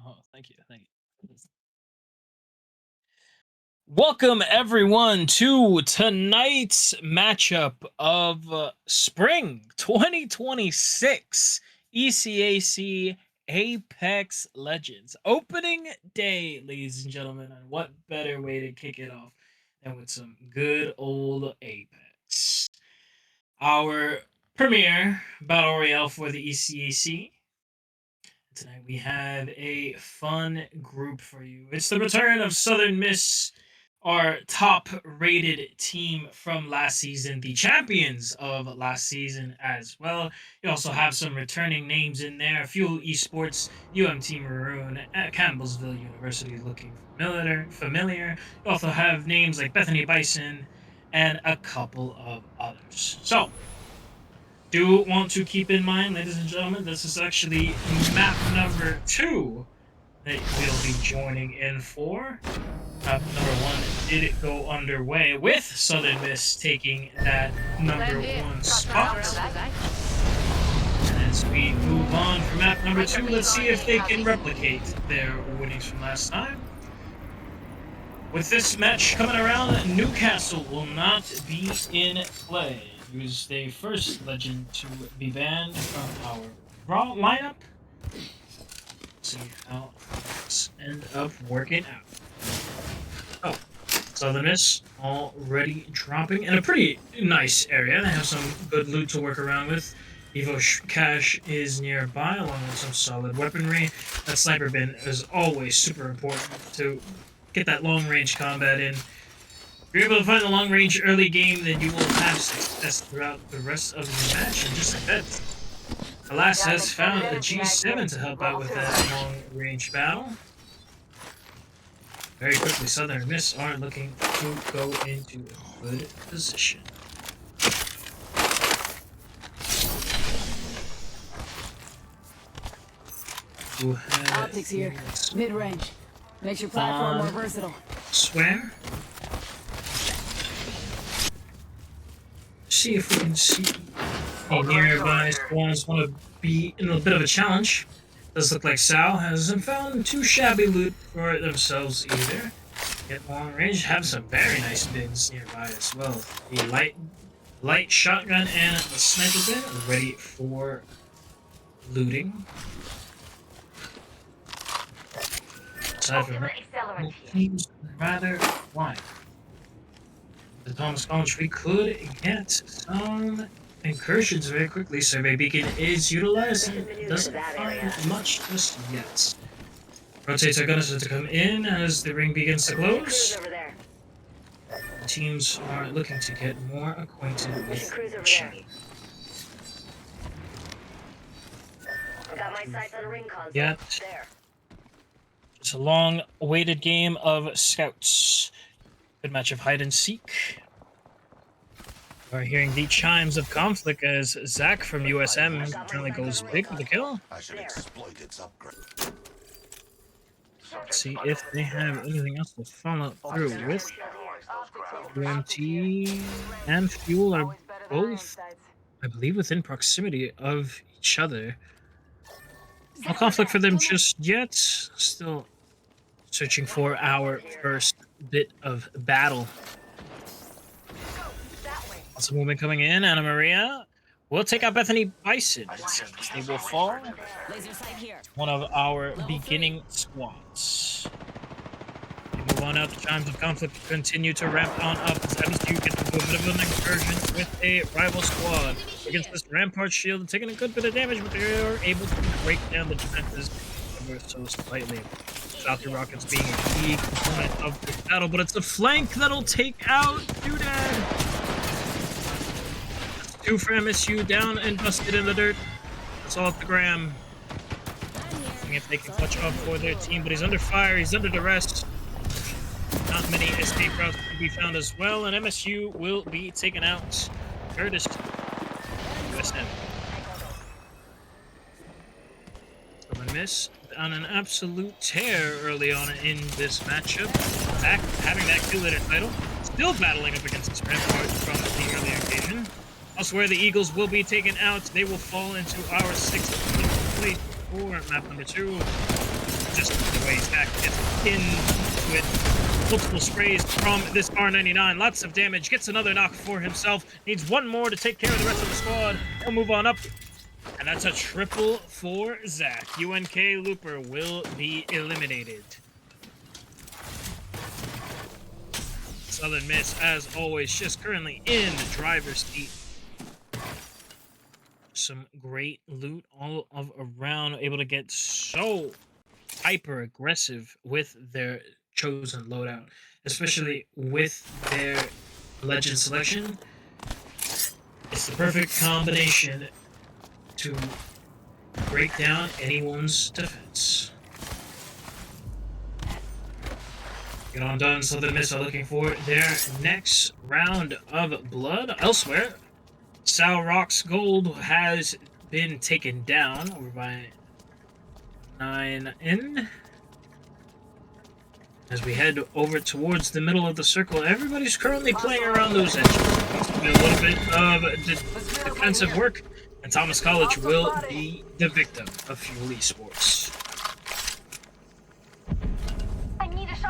Oh, thank you, thank you. Welcome everyone to tonight's matchup of Spring 2026 ECAC Apex Legends opening day, ladies and gentlemen. And what better way to kick it off than with some good old Apex? Our premier battle royale for the ECAC. Tonight we have a fun group for you. It's the return of Southern Miss, our top rated team from last season, the champions of last season as well. You also have some returning names in there: Fuel Esports, UMT Maroon, at Campbellsville University looking familiar. You also have names like Bethany Bison and a couple of others. So, do want to keep in mind, ladies and gentlemen, this is actually map number 2 that we'll be joining in for. Map number 1 did go underway with Southern Miss taking that number 1 spot. And as we move on for map number 2, let's see if they can replicate their winnings from last time. With this match coming around, Newcastle will not be in play. He was the first legend to be banned from our Raw lineup. See how things end up working out. Oh, Southern Miss already dropping in a pretty nice area. They have some good loot to work around with. Evo Cash is nearby, along with some solid weaponry. That sniper bin is always super important to get that long-range combat in. If you're able to find the long-range early game, then you will have success throughout the rest of the match. And just like that, Alas has found a G7 to help out with that long-range battle. Very quickly, Southern Miss are looking to go into a good position. Optics here, mid-range. Makes your platform more versatile. Swear. See if we can see any nearby spawns want to be in a bit of a challenge. Does look like Sal hasn't found too shabby loot for themselves either. Get long range, have some very nice bins nearby as well. The light shotgun and the sniper bin are ready for looting. Aside from that, it seems rather wide. The Thomas College, we could get some incursions very quickly. Survey beacon is utilized and doesn't find much just yet. Rotates are going to come in as the ring begins to close. The teams are looking to get more acquainted with each other. Yet, it's a long-awaited game of Scouts. Good match of hide and seek. We're hearing the chimes of conflict as Zach from USM currently goes big with the kill. Let's see if they have anything else to follow through with. UMT and Fuel are both, I believe, within proximity of each other. No conflict for them just yet. Still searching for our first bit of battle. Lots of movement coming in. Anna Maria will take out Bethany Bison. They will fall. One of our beginning squads. They move on out. The chimes of conflict continue to ramp on up as MSU gets into a bit of an excursion with a rival squad against this Rampart shield, taking a good bit of damage, but they're able to break down the defenses ever so slightly. Valkyrie rockets being a key component of this battle, but it's the flank that'll take out Doodad. 2 for MSU, down and busted in the dirt. That's all at the gram. Seeing if they can clutch up for their team, but he's under fire, he's under duress. Not many escape routes to be found as well, and MSU will be taken out. Curtis, USM. Southern Miss on an absolute tear early on in this matchup. Back having that kill leader title, still battling up against this Rampart from the earlier occasion. Elsewhere, the Eagles will be taken out. They will fall into our 6th place for map number 2. Just the way Zach gets into it. Multiple sprays from this R99. Lots of damage. Gets another knock for himself. Needs one more to take care of the rest of the squad. He'll move on up. And that's a triple for Zach. UNK Looper will be eliminated. Southern Miss, as always, just currently in the driver's seat. Some great loot all of around. Able to get so hyper aggressive with their chosen loadout, especially with their legend selection. It's the perfect combination to break down anyone's defense. Get on done. Southern Miss are looking for their next round of blood. Elsewhere, Sal Rock's gold has been taken down over by 9N. As we head over towards the middle of the circle, everybody's currently playing around those edges. It's been a little bit of defensive work, and Thomas College will be the victim of Fuel Esports.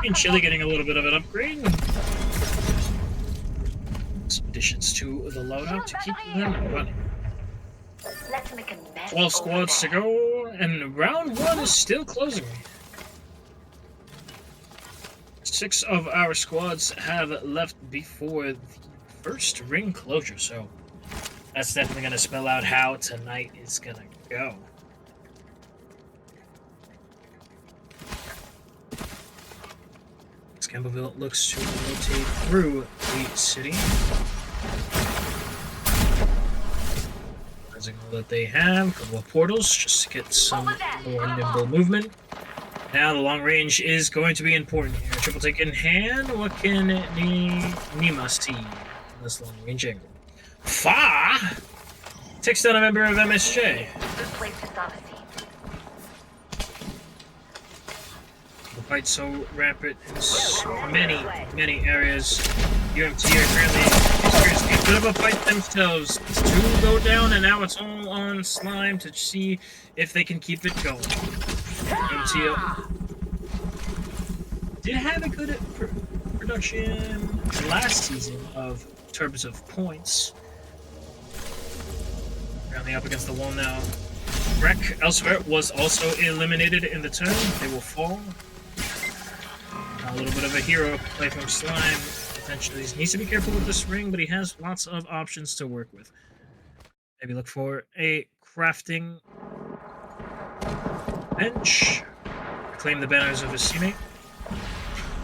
And Chile getting a little bit of an upgrade. Some additions to the loadout to keep them running. 12 squads to go, and round 1 is still closing. 6 of our squads have left before the first ring closure, so that's definitely going to spell out how tonight is going to go. Campbellville looks to rotate through the city. As all that they have, a couple of portals just to get some more nimble movement. Now the long range is going to be important here. Triple take in hand. What can Nima see in this long range angle? Fa takes down a member of MSJ. The fight's so rapid in so many areas. UMT are currently experiencing a bit of a fight themselves. It's 2 go down, and now it's all on Slime to see if they can keep it going. UMT did have a good production last season of terms of points. Currently up against the wall now. Wreck elsewhere was also eliminated in the turn. They will fall. A little bit of a hero play from Slime. Potentially he needs to be careful with this ring, but he has lots of options to work with. Maybe look for a crafting bench. Claim the banners of his teammate.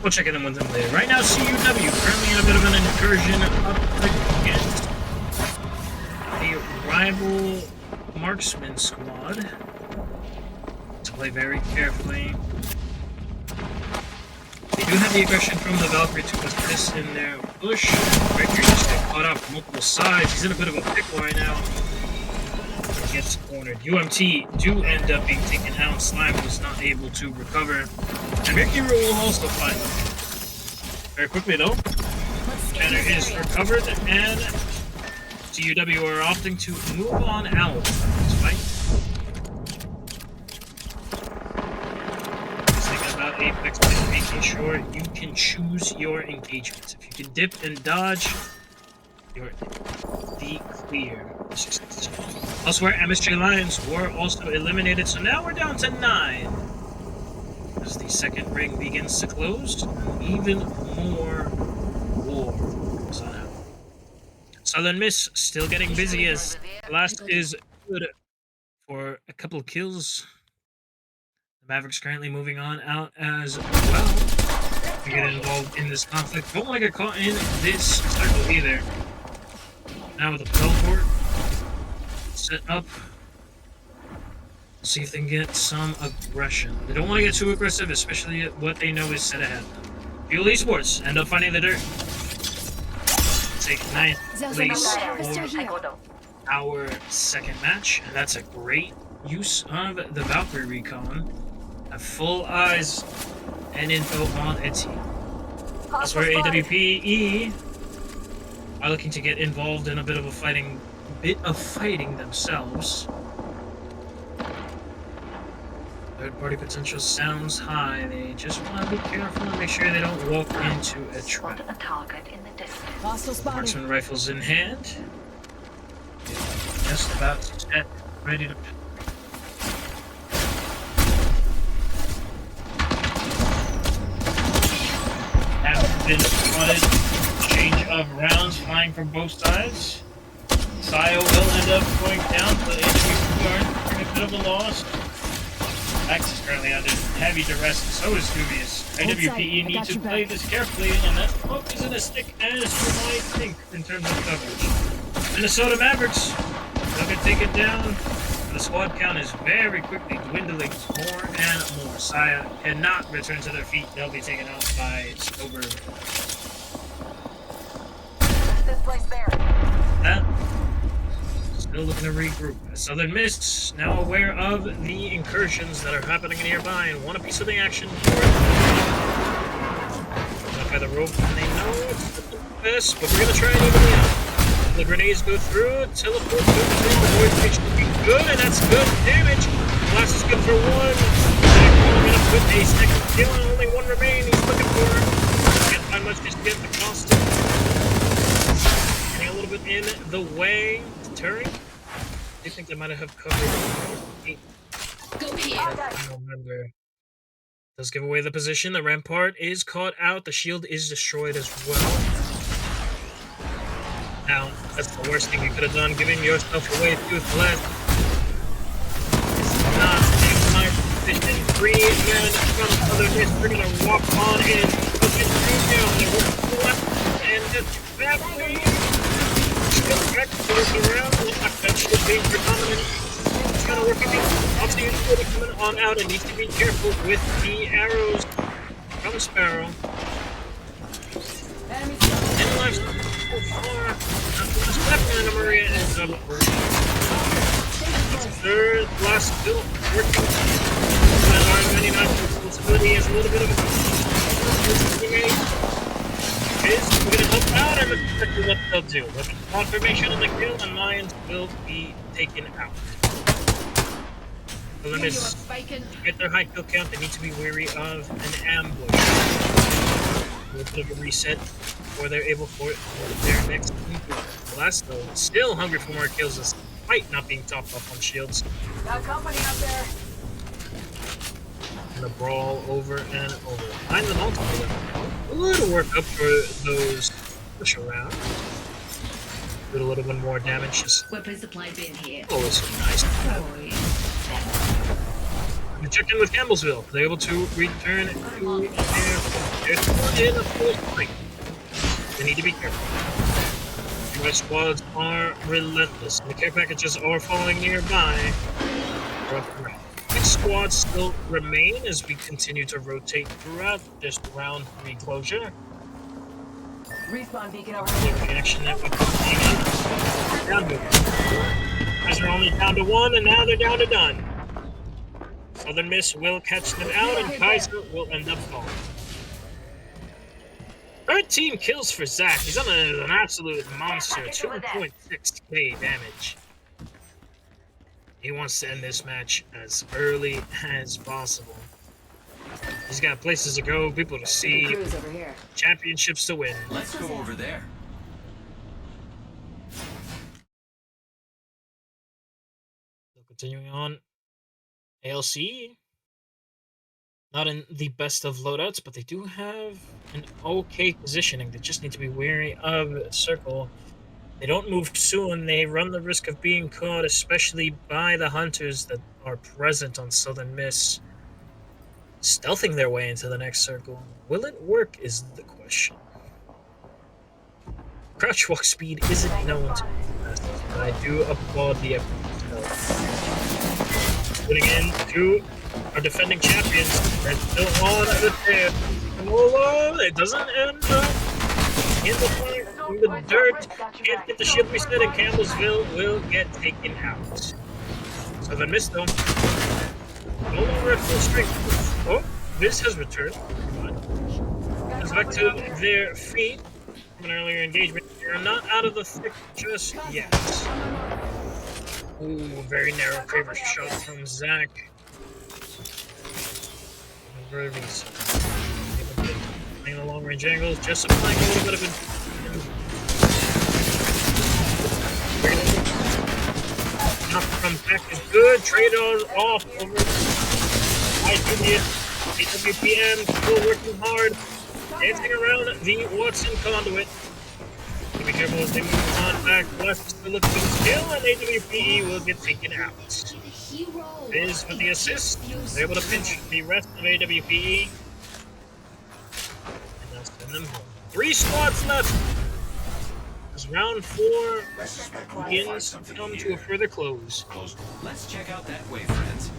We'll check in with him later. Right now, CUW currently in a bit of an incursion up against a rival marksman squad. To play very carefully. They do have the aggression from the Valkyrie to assist in their push. Breaker just got caught up from multiple sides. He's in a bit of a pickle right now. He gets cornered. UMT do end up being taken out. Slime was not able to recover. And Mercury will also find them. Very quickly though. Banner is recovered, and CUW are opting to move on out of this fight. Apex is making sure you can choose your engagements. If you can dip and dodge, you're the clear. Elsewhere, MSJ Lions were also eliminated, so now we're down to 9. As the second ring begins to close, even more war goes on. Southern Miss still getting busy as last is good for a couple of kills. The Mavericks currently moving on out as well to get involved in this conflict. Don't want to get caught in this circle either. Now with the teleport set up, see if they can get some aggression. They don't want to get too aggressive, especially at what they know is set ahead. Fuel Esports end up finding the dirt. Take 9th place for our second match, and that's a great use of the Valkyrie recon. Have full eyes and info on a team. That's where AWPE are looking to get involved in a bit of fighting themselves. Third-party potential sounds high. They just want to be careful and make sure they don't walk into a trap. A target in the distance. Hostile spotted. Marksman rifles in hand. Just about set, ready to. Have been spotted. Change of rounds flying from both sides. Sayo will end up going down, but HQ guard a bit of a loss. Max is currently under heavy duress, and so is Dubious. IWPE need to play this carefully, and that smoke isn't as thick as you might think in terms of coverage. Minnesota Mavericks, they'll get taken down. The squad count is very quickly dwindling more and more. Saya cannot return to their feet. They'll be taken out by Snowbird. This place there. That still looking to regroup. Southern Mists now aware of the incursions that are happening nearby and want a piece of the action. Not by the rope, and they know it's the best, but we're gonna try and even it out. The grenades go through, teleport to the void station to be good, and that's good damage. Blast is good for one. We're gonna put a second kill, and only one remain. He's looking for. Can't find much just to get the cost. Getting a little bit in the way. Deterring. I think they might have covered. Go here. I don't remember. Does give away the position. The rampart is caught out. The shield is destroyed as well. Now, that's the worst thing you could have done, giving yourself away toothless. It's not a my position. 3 men from Southern Miss. We're gonna walk on in. Look at down. They work to the left and just back away. Still back to work around. That should be predominant. It's gonna work again. Obviously, it's really coming on out and needs to be careful with the arrows from Sparrow. And lives so far. Left Anna Maria and double. Third blast still working. That R99 responsibility is a little bit of a is going to help out, and that's exactly what they'll do. With confirmation of the kill, and Lions will be taken out. So to get their high kill count, they need to be wary of an ambush. A little bit of a reset before they're able for their next blast, though. Still hungry for more kills, despite not being topped off on shields. Got company out there. And a brawl over and over. Find the multiple. A little work up for those push around. Do a little bit more damage. Just Weapon supply bin here. always nice. We check in with Campbellsville. They're able to return to their squad in a full fight. They need to be careful. US squads are relentless. The care packages are falling nearby. Six squads still remain as we continue to rotate throughout this round 3 closure. Respawn beacon over The reaction that we continue. Down to 1. Guys are only down to 1, and now they're down to none. Southern Miss will catch them out, and Kaiser will end up falling. 13 kills for Zach. He's on an absolute monster. 2.6k damage. He wants to end this match as early as possible. He's got places to go, people to see, over here. championships to win. Let's go over there. So continuing on, ALC, not in the best of loadouts, but they do have an okay positioning. They just need to be wary of Circle. They don't move soon, they run the risk of being caught, especially by the hunters that are present on Southern Miss, stealthing their way into the next circle. Will it work is the question. Crouch walk speed isn't known to be fast, but I do applaud the effort. Putting in to our defending champions. They're still on the tear. Oh, it doesn't end up in the fire. In the dirt, can't get the shield reset, and Campbellsville will get taken out. Southern Miss, though, no longer at full strength. Oh, Miss has returned. Comes back to their feet from an earlier engagement. They're not out of the thick just yet. Ooh, very narrow favor shot from Zach. for a reason. Playing the long range angles, just applying a little bit of not from back is good. Trade on off over Julius. AWPM still working hard. Dancing around the Watson conduit. Be careful as they move on back west. Still looking for the skill, and AWPE will get taken out. Biz with the assist. They're able to pinch the rest of AWPE. And they'll send them home. 3 squads left. As round 4 begins to come to a further close. Let's check out that way, friends.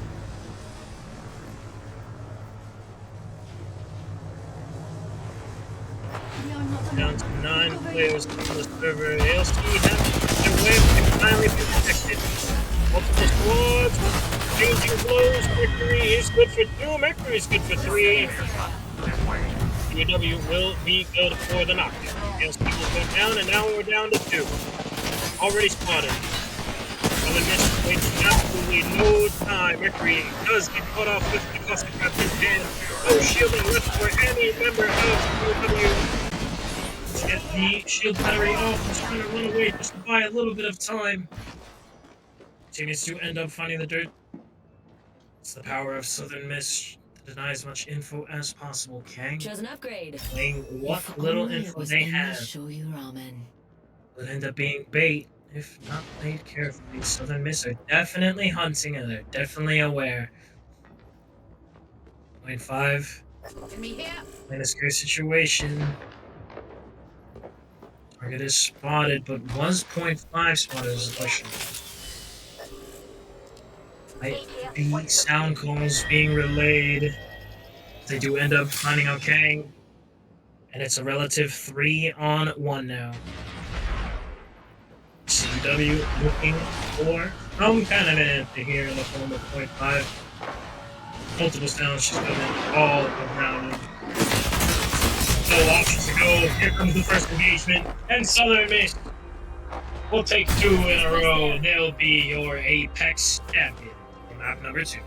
Down to 9 players on the server. ALC have their way to finally be protected. Multiple squads, changing blows. Mercury is good for 2. Mercury is good for 3. UW will be good for the knockdown. ALC will go down, and now we're down to 2. Already spotted. Southern Miss wasting absolutely no time. Mercury does get caught off with the cluster trap in hand. No shielding left for any member of UW. Get the shield battery off. He's trying to run away just to buy a little bit of time. Continues to end up finding the dirt. It's the power of Southern Miss to deny as much info as possible. Kang Chose an upgrade. playing what little info they have. Show you ramen. Will end up being bait if not played carefully. Southern Miss are definitely hunting and they're definitely aware. 0.5. In a scary situation. Target is spotted, but was 0.5 spotted is the question. Might be sound calls being relayed. They do end up finding out Kang. And it's a relative 3-on-1 now. CW looking for some kind of an answer here in the form of 0.5. Multiple sounds just coming all around him. No options to go. Here comes the first engagement. And Southern Miss will take 2 in a row. They'll be your Apex champion for map number 2.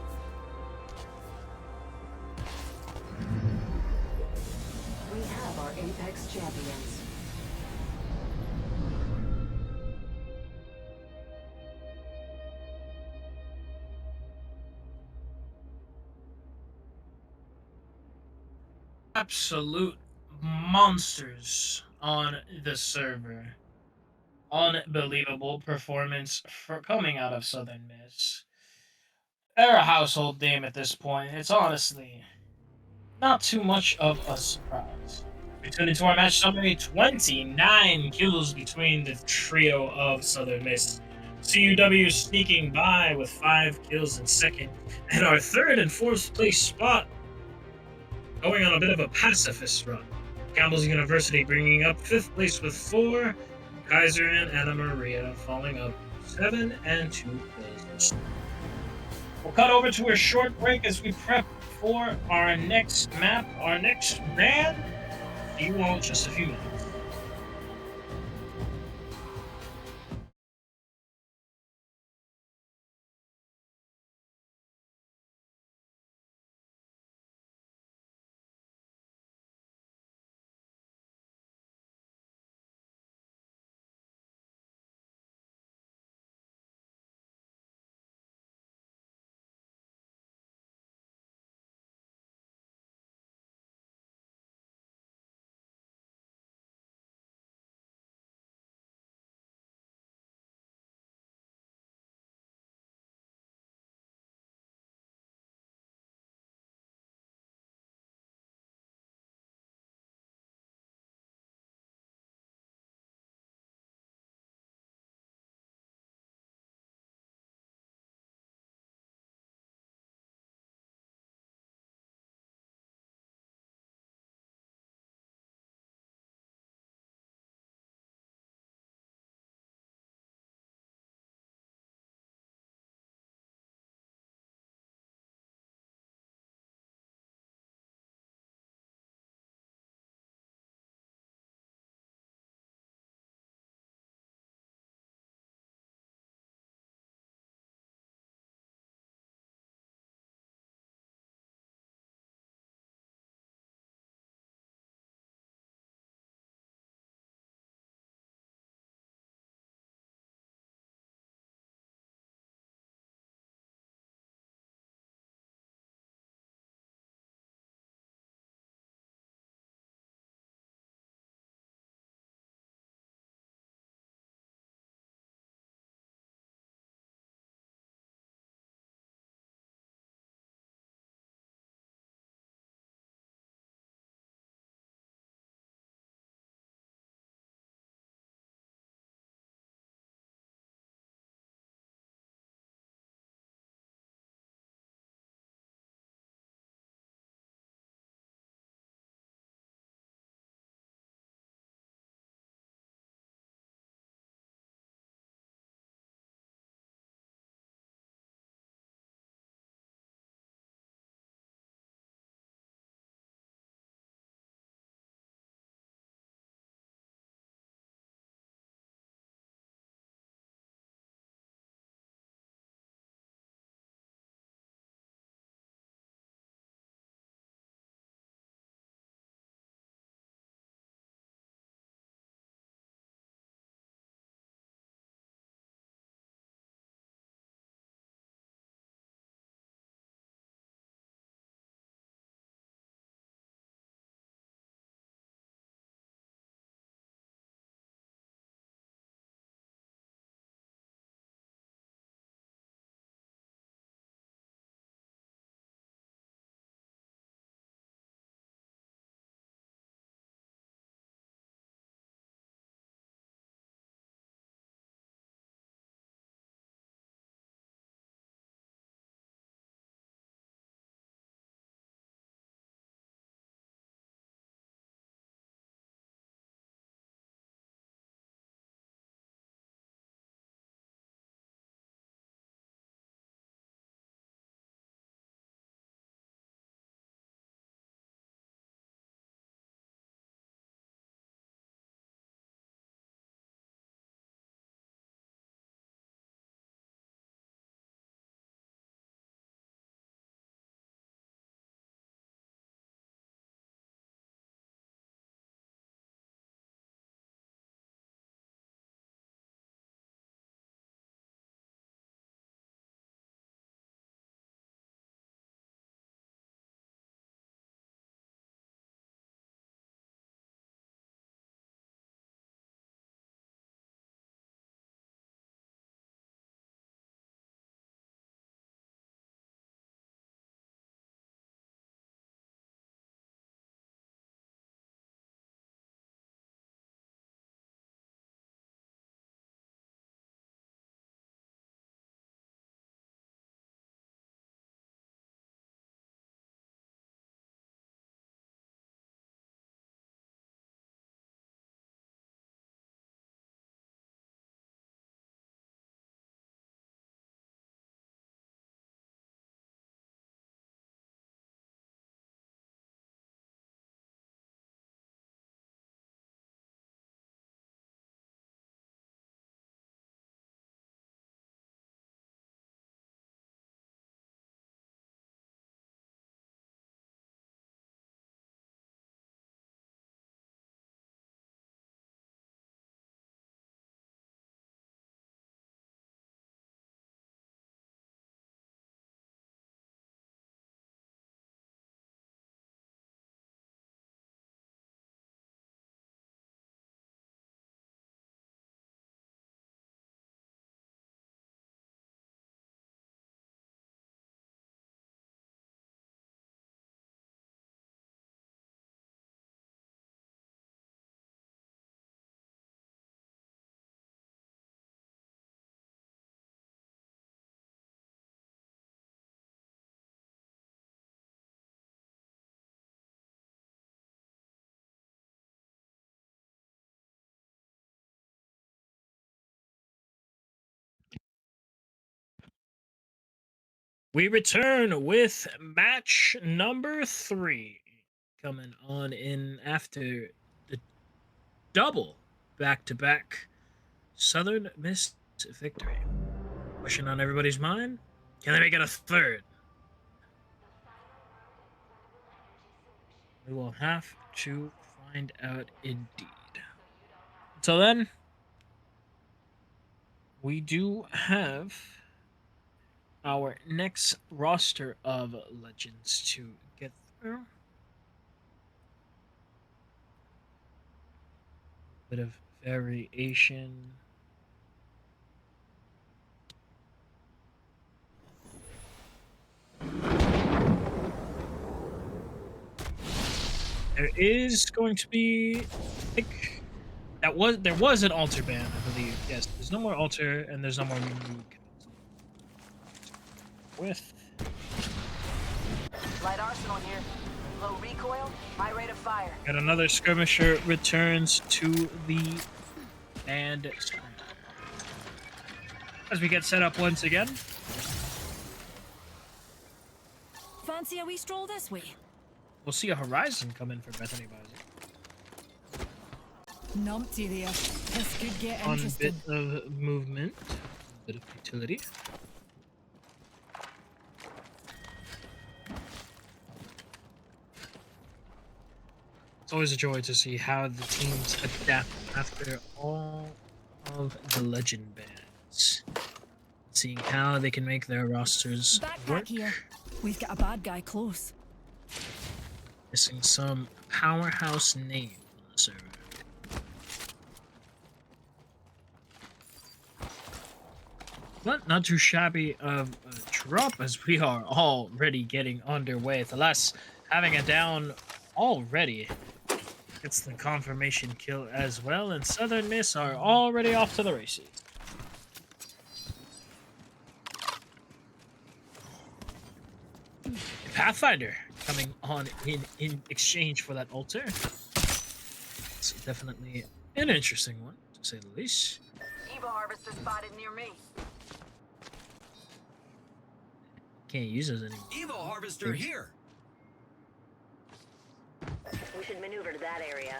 We have our Apex champions. Absolute monsters on the server. Unbelievable performance for coming out of Southern Miss. They're a household name at this point. It's honestly not too much of a surprise. We tune into our match summary. 29 kills between the trio of Southern Miss. CUW sneaking by with 5 kills in second. And our 3rd and 4th place spot going on a bit of a pacifist run. Campbell's University bringing up 5th place with 4. Kaiser and Anna Maria falling up 7 and 2 kills. We'll cut over to a short break as we prep for our next map, our next man. See you all in just a few minutes. We return with match number 3 coming on in after the double back-to-back Southern Miss victory. Question on everybody's mind, can they make it a third? We will have to find out indeed. Until then, we do have our next roster of legends to get through. Bit of variation. There is going to be, I think, there was an altar ban, I believe. Yes, there's no more altar and there's no more unique. With Light arsenal here. Low recoil, high rate of fire. got another skirmisher returns to the band as we get set up once again. Fancy a wee stroll this way? We'll see a horizon come in for Bethany Bowser. Numpty there. This could get Fun bit interesting. of movement, a bit of utility. It's always a joy to see how the teams adapt after all of the legend bands. Seeing how they can make their rosters work. Backpack here. We've got a bad guy close. Missing some powerhouse name on the server. But not too shabby of a drop as we are already getting underway. Thalas having a down already. Gets the confirmation kill as well, and Southern Miss are already off to the races. Pathfinder coming on in exchange for that altar. It's definitely an interesting one, to say the least. Evo harvester spotted near me. Can't use those anymore. Evo harvester here. We should maneuver to that area.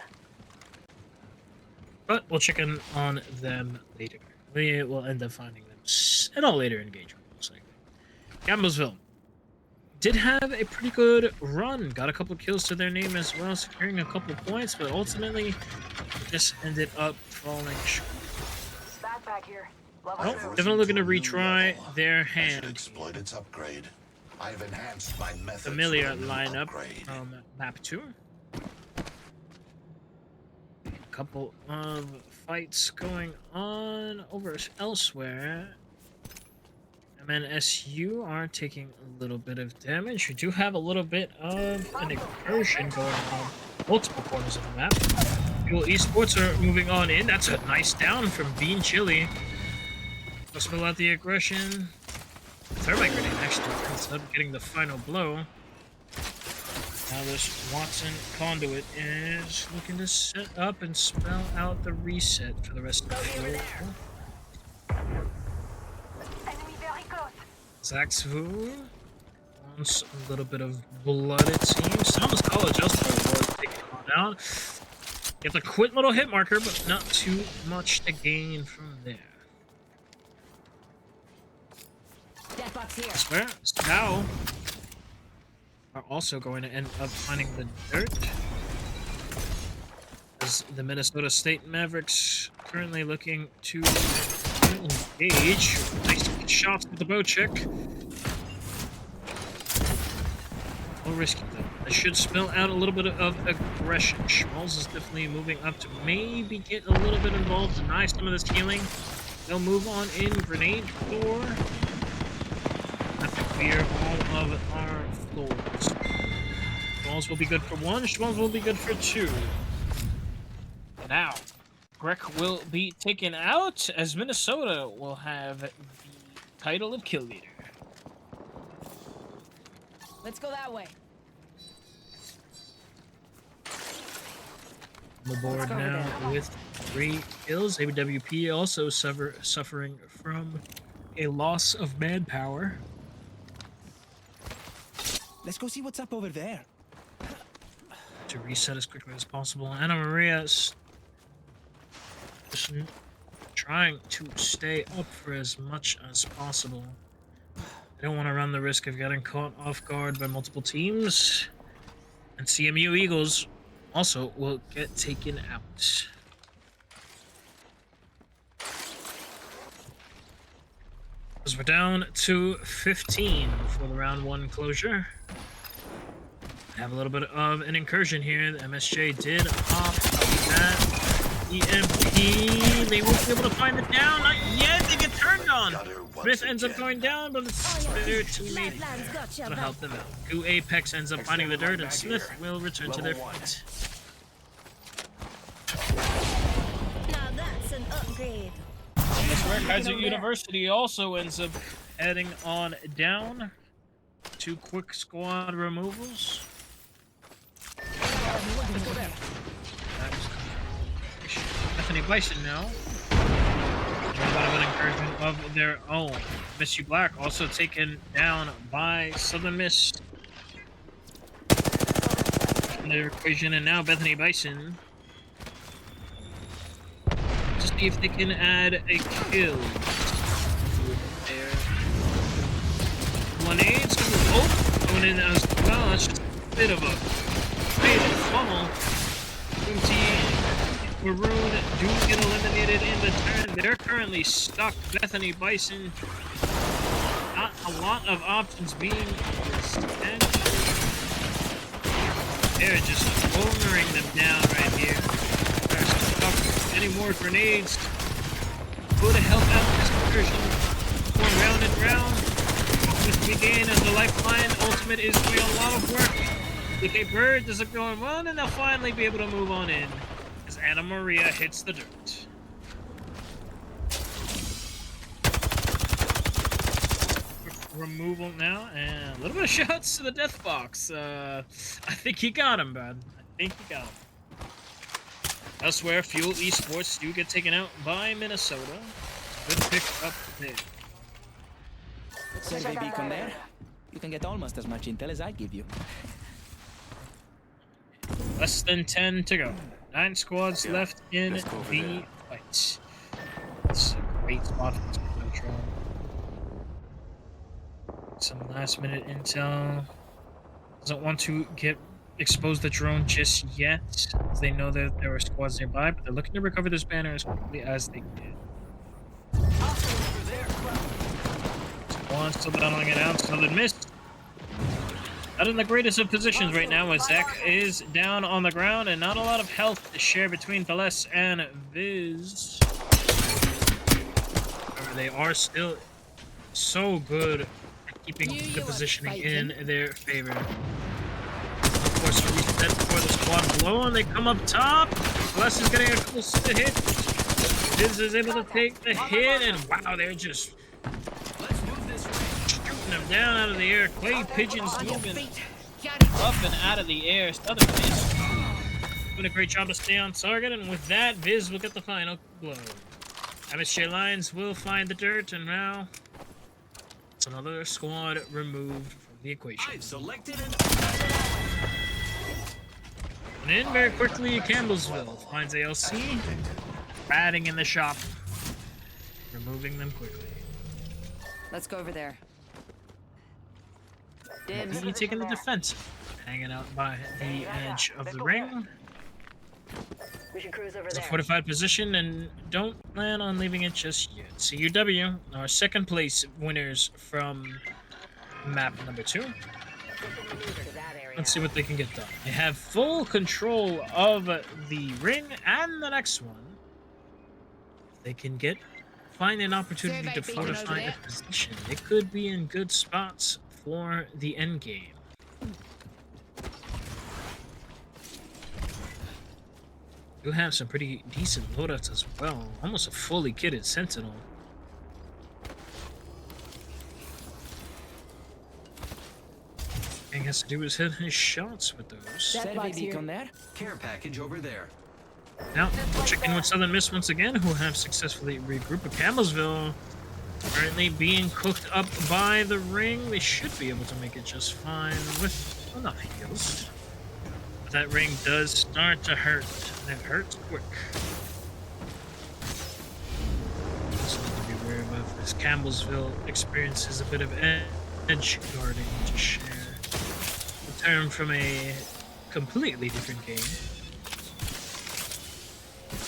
But we'll check in on them later. We will end up finding them in a later engagement, most likely. Gamblesville did have a pretty good run. Got a couple kills to their name as well, securing a couple points, but ultimately just ended up falling short. Backpack here. Level Nope, 2. definitely looking to retry their I should hand. exploit its upgrade. I've enhanced my methods Familiar for a new lineup upgrade. from map 2. A couple of fights going on over elsewhere. MNSU are taking a little bit of damage. We do have a little bit of an incursion going on multiple corners of the map. Fuel Esports are moving on in. That's a nice down from Bean Chili. Let's fill out the aggression. Thermite grenade actually ends up getting the final blow. Now this Watson conduit is looking to set up and spell out the reset for the rest of the field. Enemy very close. Zaxvu wants a little bit of blood, it seems. Thomas College also was taken on down. Gets a quick little hit marker, but not too much to gain from there. Death box here. I swear, Stow are also going to end up finding the dirt. As the Minnesota State Mavericks currently looking to engage. Nice shots with the bow check. A little risky though. That should spell out a little bit of aggression. Schmalz is definitely moving up to maybe get a little bit involved, deny some of this healing. They'll move on in grenade for. Have to clear all of our floors. Schmalz will be good for 1. Schmalz will be good for 2. Now, Greg will be taken out as Minnesota will have the title of kill leader. Let's go that way. On the board now with 3 kills. AWP also suffering from a loss of manpower. Let's go see what's up over there. To reset as quickly as possible. Anna Maria's just trying to stay up for as much as possible. They don't want to run the risk of getting caught off guard by multiple teams. And CMU Eagles also will get taken out. As we're down to 15 for the round 1 closure. Have a little bit of an incursion here. The MSJ did hop that EMP. They won't be able to find it down. Not yet. They get turned on. Smith ends up going down, but it's their teammate to help them out. Who Apex ends up finding the dirt, and Smith will return to their feet. Now that's an upgrade. That's where Kaiser University also ends up heading on down. 2 quick squad removals. Bethany Bison now. A bit of an encouragement of their own. Miss You Black also taken down by Southern Miss in their equation, and now Bethany Bison to see if they can add a kill. There. 1-8, going in as well. That's just a bit of a fatal funnel. Maroon do get eliminated in the turn. They're currently stuck. Bethany Bison, not a lot of options being presented. They're just hammering them down right here. They're stuck. Any more grenades would help out this conversion. Going round and round. With Begin as the lifeline. Ultimate is doing a lot of work. DK Bird does it going well, and they'll finally be able to move on in as Anna Maria hits the dirt. Removal now, and a little bit of shots to the death box. I think he got him, bud. I think he got him. Elsewhere, Fuel Esports do get taken out by Minnesota. Good pick up there. Survey beacon there. You can get almost as much intel as I give you. Less than 10 to go. 9 squads left in the fight. It's a great spot for this control. Some last minute intel. Doesn't want to expose the drone just yet, as they know that there are squads nearby, but they're looking to recover this banner as quickly as they can. Squad still battling it out, Southern Miss. Not in the greatest of positions right now, as Zach is down on the ground, and not a lot of health to share between Veles and Viz. However, they are still so good at keeping the positioning in their favor. Of course, a reset for the squad below, and they come up top. Veles is getting a close hit. Viz is able to take the hit, and wow, they're just them down out of the air. Clay pigeons moving up and out of the air. Southern Miss doing a great job to stay on target, and with that, Viz will get the final blow. MSJ Lions will find the dirt, and now it's another squad removed from the equation. I've selected And in very quickly, Campbellsville finds ALC, batting in the shop, removing them quickly. Let's go over there. He taking the defensive, hanging out by the edge of the ring. We should cruise over It's a there. fortified position, and don't plan on leaving it just yet. CUW, our second place winners from map number 2. Let's see what they can get done. They have full control of the ring and the next one. If they can find an opportunity to fortify a position, they could be in good spots for the end game. You have some pretty decent loadouts as well. Almost a fully kitted Sentinel. Thing has to do is hit his shots with those. Survey beacon there. care package over there. Now, we'll check in with Southern Miss once again, who have successfully regrouped. But Campbellsville Currently being cooked up by the ring. They should be able to make it just fine with enough heals. But that ring does start to hurt, and it hurts quick. Something to be wary of as Campbellsville experiences a bit of edge guarding to share. A term from a completely different game.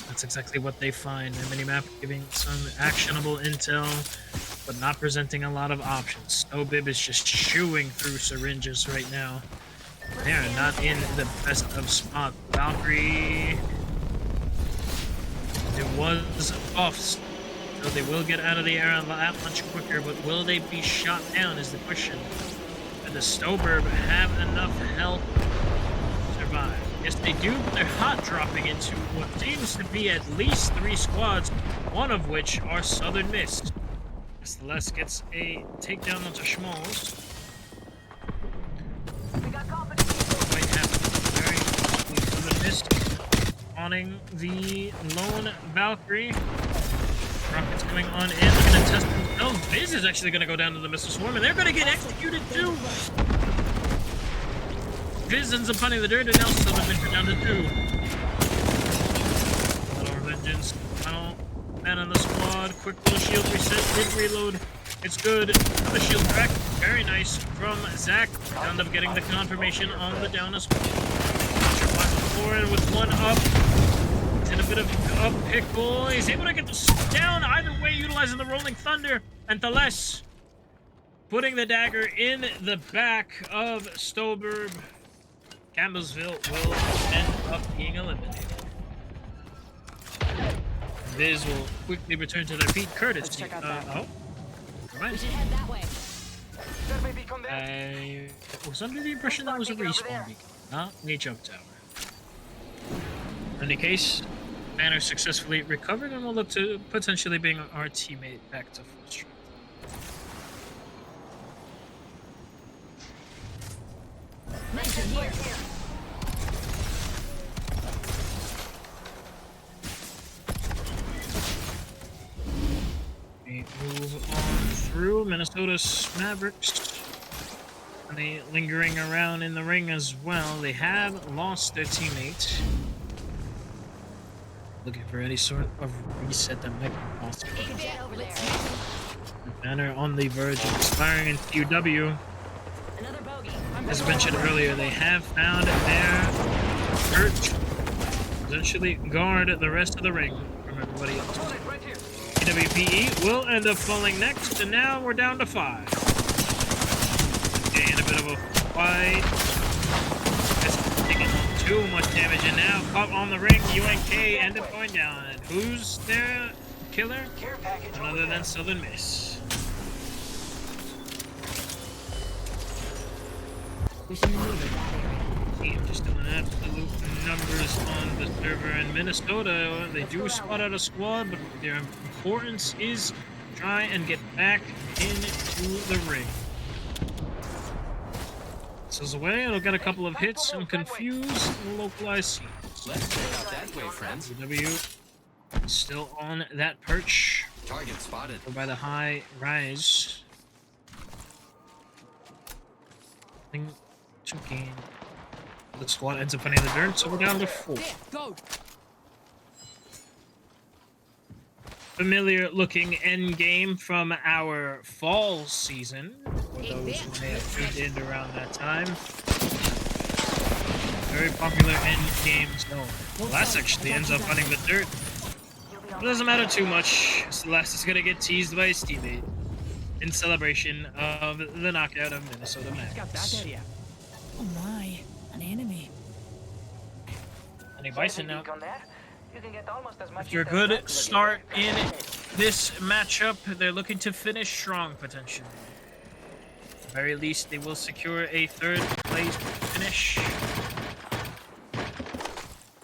That's exactly what they find. Their minimap giving some actionable intel, but not presenting a lot of options. Snowbib is just chewing through syringes right now. They are not in the best of spots. Valkyrie, it was buffs, so they will get out of the air that much quicker, but will they be shot down is the question. And the Snowbird have enough health to survive? Yes, they do, but they're hot dropping into what seems to be at least 3 squads, one of which are Southern Mist. Celeste gets a takedown onto Schmalls. Might happen very quickly. Southern Mist spawning the lone Valkyrie. Rockets going on in. They're going to test themselves. Viz is actually going to go down to the missile swarm, and they're going to get executed too. Viz ends up finding the dirt, and now Southern Mist are down to 2. Little vengeance. Final man on the squad. Quick little shield reset. Did reload. It's good. Another shield crack. Very nice from Zach. End up getting the confirmation on the down as well. Forward with 1 up. He's in a bit of up pickle. He's able to get this down either way, utilizing the Rolling Thunder. And Thales putting the dagger in the back of Stolberg. Campbellsville will end up being eliminated. Viz will quickly return to their feet. Curtis, check out that. oh, right. We should head that way. I was under the impression that was a respawn beacon, not a jump tower. In any case, Banner successfully recovered, and we'll look to potentially bring our teammate back to full strength. Nice in here. We move on through Minnesota's Mavericks. And they lingering around in the ring as well. They have lost their teammate. Looking for any sort of reset that might be possible. Get over there. Banner on the verge of expiring in QW. Another bogey. As mentioned earlier, they have found their perch. Essentially guard the rest of the ring from everybody else. PWPE will end up falling next, and now we're down to 5. Getting a bit of a fight. It's taking too much damage, and now caught on the ring. UNK end up going down. And who's their killer? None other than Southern Miss. We should move it that area. Team just doing absolute numbers on the server in Minnesota. They do spot out a squad, but their importance is try and get back into the ring. This is away. It'll get a couple of hits and confuse the localized scenes. Let's check out that way, friends. W still on that perch. Target spotted. By the high rise. Thing to gain. The squad ends up finding the dirt, so we're down to 4. Go. Familiar looking end game from our fall season. For those who may have tuned in around that time. Very popular end game zone. Celeste actually ends up finding the dirt. It doesn't matter too much. Celeste is gonna get teased by his teammate in celebration of the knockout of Minnesota Got that Max. area. Oh my, an enemy. Any Bison now. After a good start in this matchup, they're looking to finish strong potentially. At the very least, they will secure a 3rd place finish.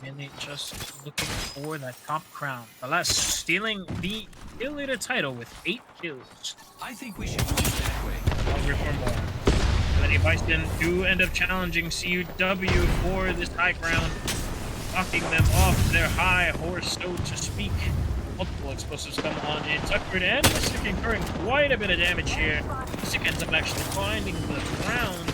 Mainly just looking for that top crown. Alas, stealing the kill leader title with 8 kills. I think we should move that way. Hungry for more. Many Bison do end up challenging CUW for this high ground, knocking them off their high horse, so to speak. Multiple explosives come on in. Tuckered and Mystic incurring quite a bit of damage here. Mystic ends up actually finding the ground.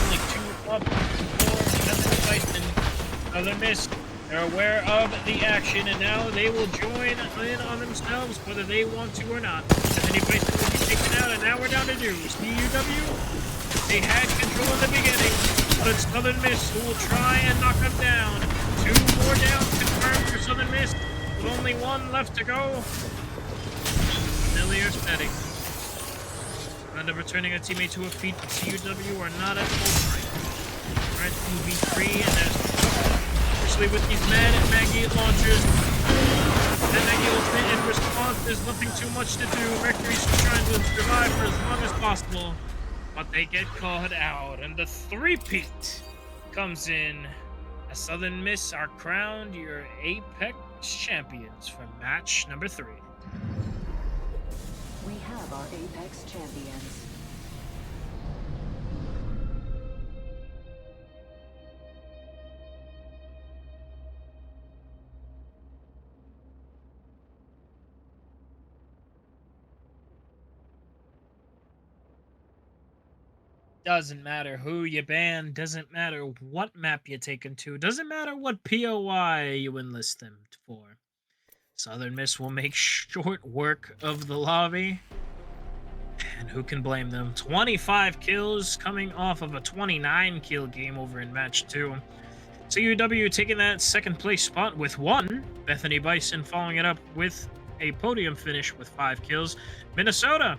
Only 2 up for Bethany Bison. Southern Miss. They're aware of the action, and now they will join in on themselves, whether they want to or not. Bethany Bison will be taken out, and now we're down to deuce. CUW, they had control in the beginning, but it's Southern Miss who will try and knock them down. 2 more down confirmed for Southern Miss, with only 1 left to go. Familiar setting. End up returning a teammate to a feat, but CUW are not at full strength. Alright, 2v3, and there's especially with these Mad Maggie launchers. Mad Maggie ultimate in response, there's nothing too much to do. Mercury's trying to survive for as long as possible, but they get caught out, and the three-peat comes in as Southern Miss are crowned your Apex champions for match number 3. We have our Apex champions. Doesn't matter who you ban, doesn't matter what map you take them to, doesn't matter what POI you enlist them for. Southern Miss will make short work of the lobby. And who can blame them? 25 kills coming off of a 29 kill game over in match 2. CUW taking that second place spot with 1. Bethany Bison following it up with a podium finish with 5 kills. Minnesota,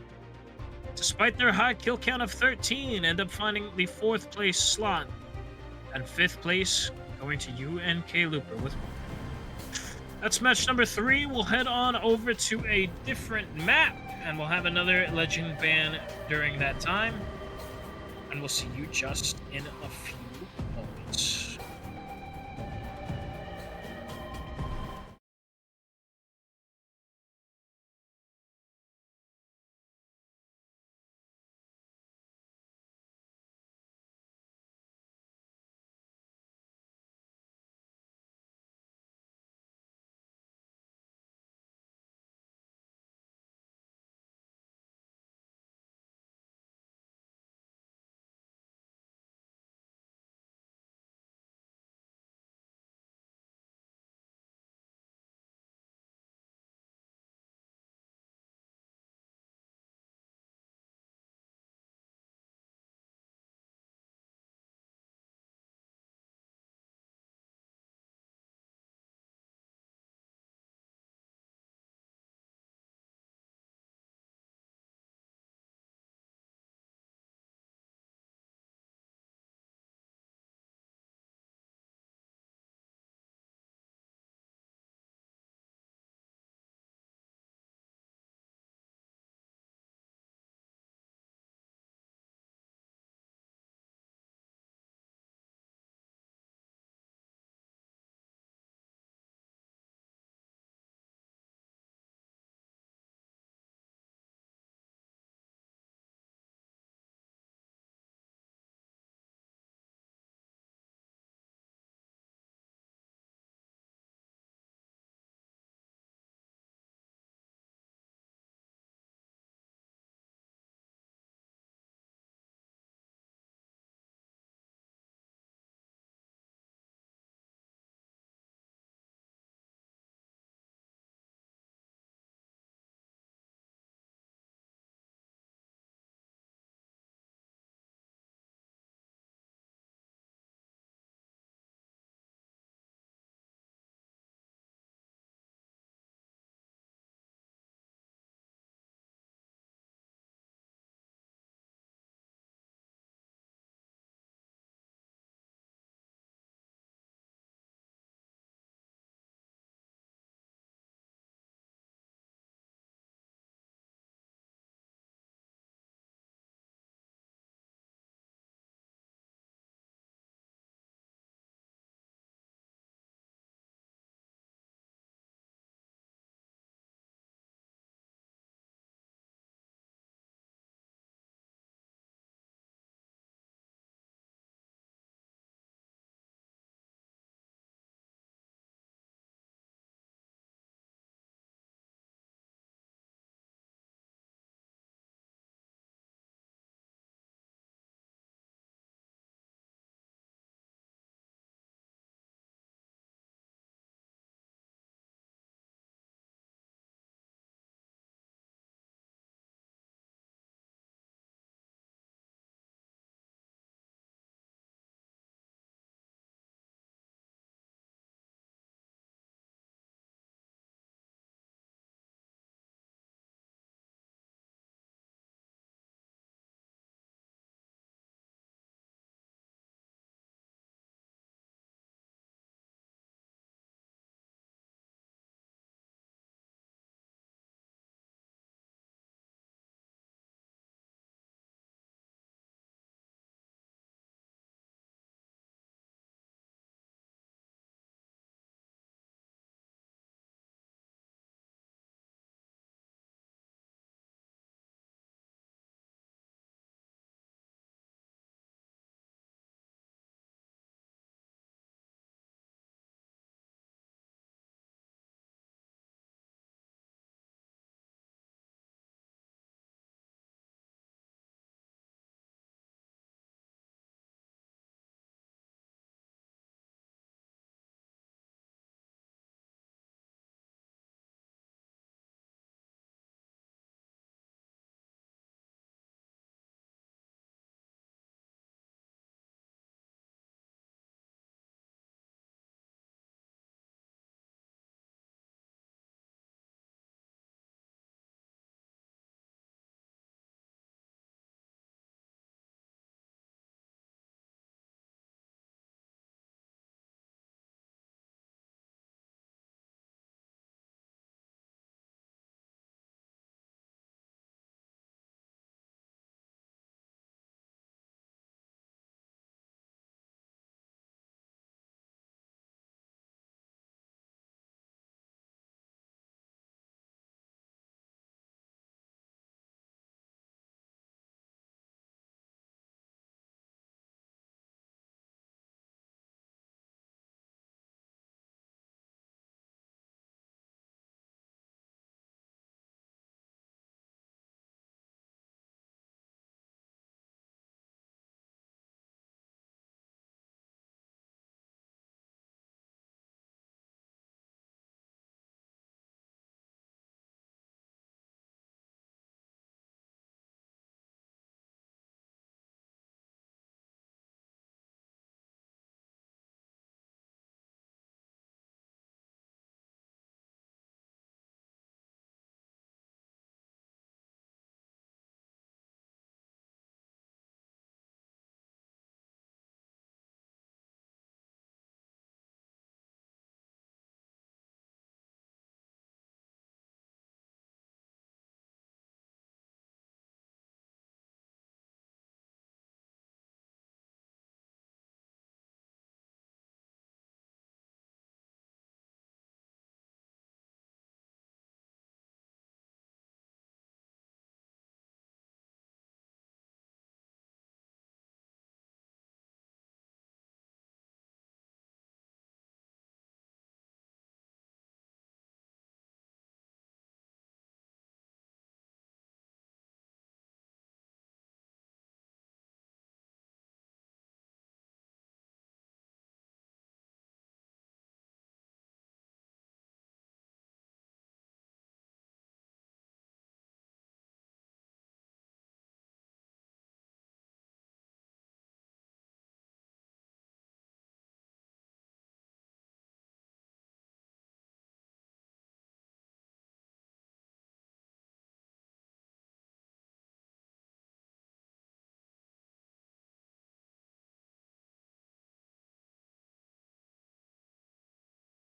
despite their high kill count of 13, end up finding the 4th place slot. And 5th place going to UNK Looper with 1. That's match number 3. We'll head on over to a different map, and we'll have another legend ban during that time. And we'll see you just in a few moments.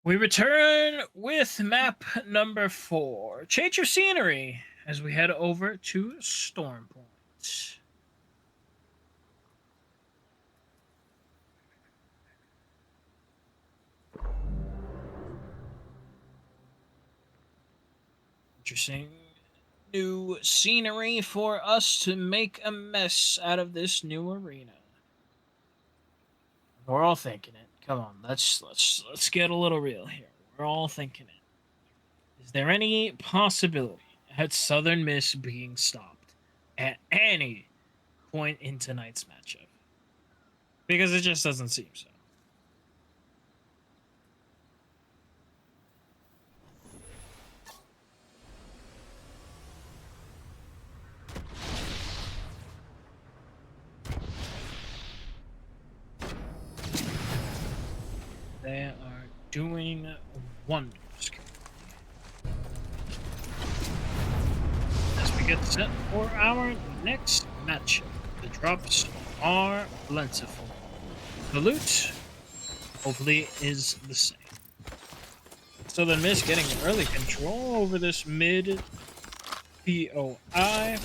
We return with map number 4. Change your scenery as we head over to Storm Point. Interesting new scenery for us to make a mess out of this new arena. We're all thinking it. Come on, let's get a little real here. We're all thinking it. Is there any possibility at Southern Miss being stopped at any point in tonight's matchup? Because it just doesn't seem so. They are doing wonders. As we get set for our next matchup, the drops are plentiful. The loot, hopefully, is the same. Southern Miss getting early control over this mid POI.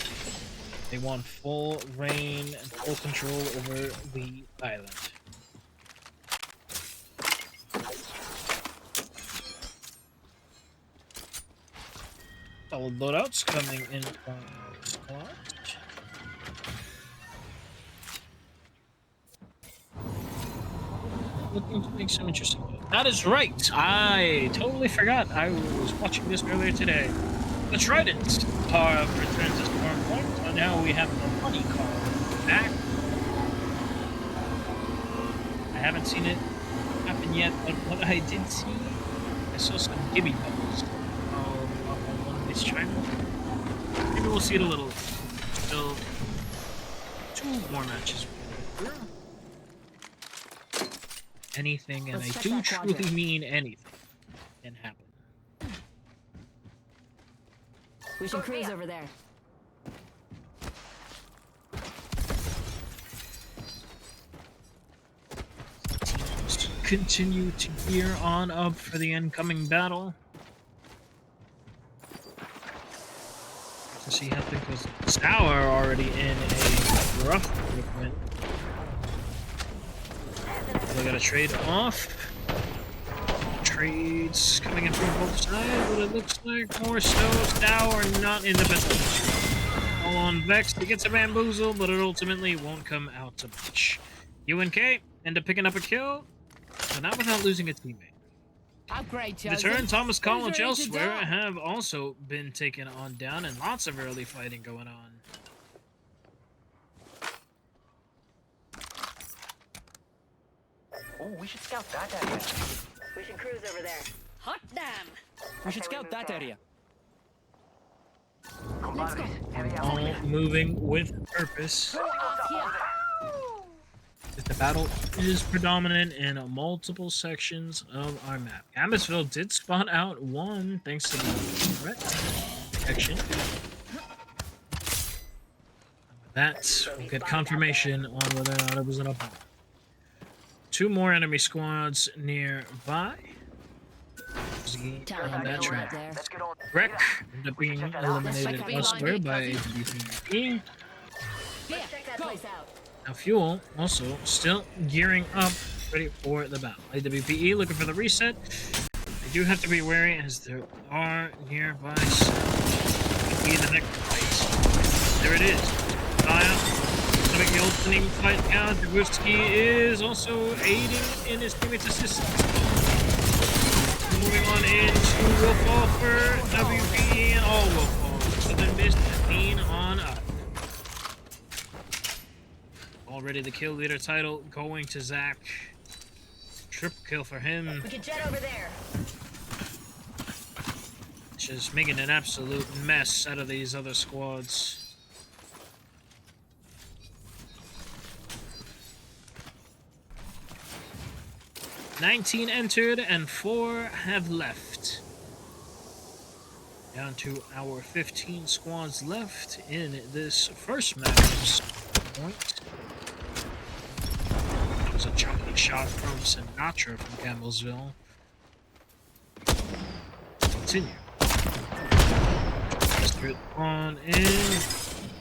They want full reign and full control over the island. Solid loadouts coming in from squad. Looking to make some interesting. That is right. I totally forgot. I was watching this earlier today. The Tridents have returned to Storm Point, so now we have the money card back. I haven't seen it happen yet, but what I did see, I saw some gibby bubbles on one of these channels. Maybe we'll see it a little. Still 2 more matches. Anything, and Let's I check do that truly quadrant. mean anything, can happen. We should cruise over there. Teams continue to gear on up for the incoming battle. To see how things goes. Sour already in a rough movement. We got a trade off. Trades coming in from both sides, but it looks like more so Sour not in the best position. All on Vex to get to bamboozle, but it ultimately won't come out to much. UNK end up picking up a kill, but not without losing a teammate. Upgrade, In return, Thomas College ready to elsewhere die? have also been taken on down, and lots of early fighting going on. Oh, we should scout that area. We should cruise over there. Hot damn. We should scout that area. Let's go. All moving with purpose. The battle is predominant in multiple sections of our map. Gambitsville did spot out one thanks to the threat protection. That will get confirmation on whether or not it was an opponent. 2 more enemy squads nearby. On that track. Let's get on. Wreck ended up being eliminated elsewhere by WPE. Yeah, go. Place out. Now Fuel also still gearing up, ready for the battle. AWPE looking for the reset. They do have to be wary as there are nearby some. Be the next fight. There it is. To make the opening fight count, Dragowski is also aiding in his teammate's assistance. Moving on into Wolfall for WPE and all Wolfall. So then missed clean on up. Already the kill leader title going to Zach. Triple kill for him. We can jet over there. Just making an absolute mess out of these other squads. 19 entered and 4 have left. Down to our 15 squads left in this first match. Point. That was a chunky shot from Sinatra from Campbellsville. continue. Straight on in.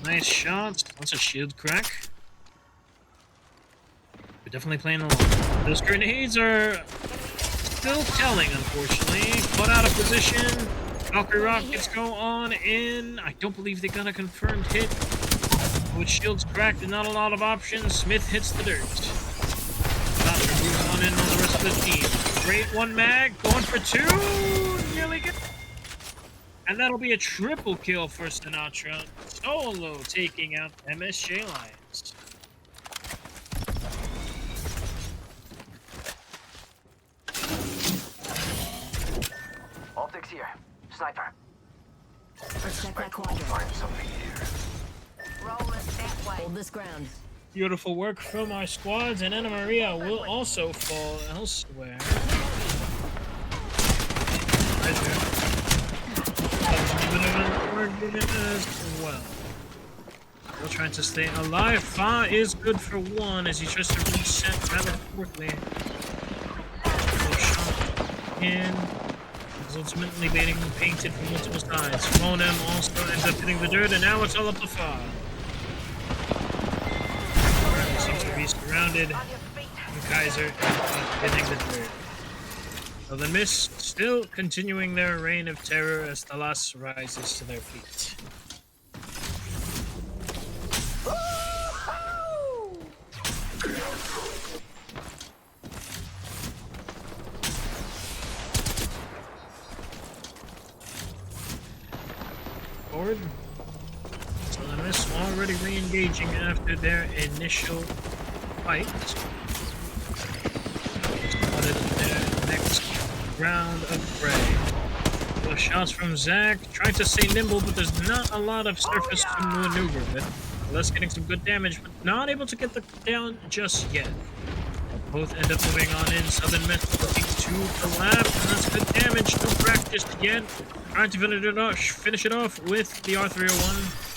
Nice shots. Lots of shield crack. We're definitely playing along. Those grenades are still telling, unfortunately. Caught out of position. Valkyrie rockets go on in. I don't believe they got a confirmed hit. With shields cracked and not a lot of options, Smith hits the dirt. Sinatra moves on in on the rest of the team. Great one mag, going for two. Nearly get. And that'll be a triple kill for Sinatra. Solo taking out MSJ Lions. Optics here. Sniper. Let's check that quadrant. Find something here. Rolling that way. Hold this ground. Beautiful work from our squads, and Anna Maria will also fall elsewhere. Right there. A bit of an argument as well. Still trying to stay alive. Fa is good for one as he tries to reset rather quickly. Little shot in. He's ultimately being painted from multiple sides. Ronem also ends up hitting the dirt, and now it's all up to Fa. Seems to be surrounded. And Kaiser hitting the dirt. So the Mist still continuing their reign of terror as Talas rises to their feet. Forward. So the Mist already re-engaging after their initial fight. Spotted their next round of prey. Those shots from Zach, trying to stay nimble, but there's not a lot of surface to maneuver with. Thus getting some good damage, but not able to get the down just yet. Both end up moving on in. Southern Mist looking to collapse, and that's good damage. No crack just yet. Trying to finish it off with the R301.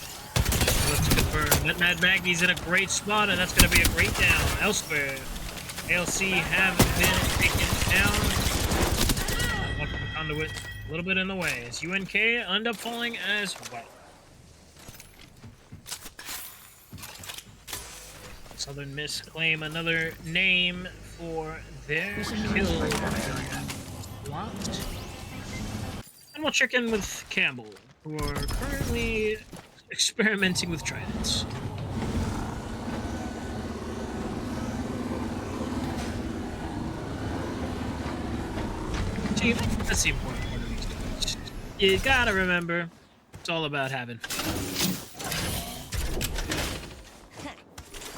Let's confirm that Mad Maggie's in a great spot, and that's going to be a great down. Elsewhere, ALC have been taken down. Up the conduit, a little bit in the way. As UNK end up falling as well. Southern Miss claim another name for their kill lot. And we'll check in with Campbell, who are currently experimenting with tridents. See, that's the important part of these games. You gotta remember, it's all about having fun.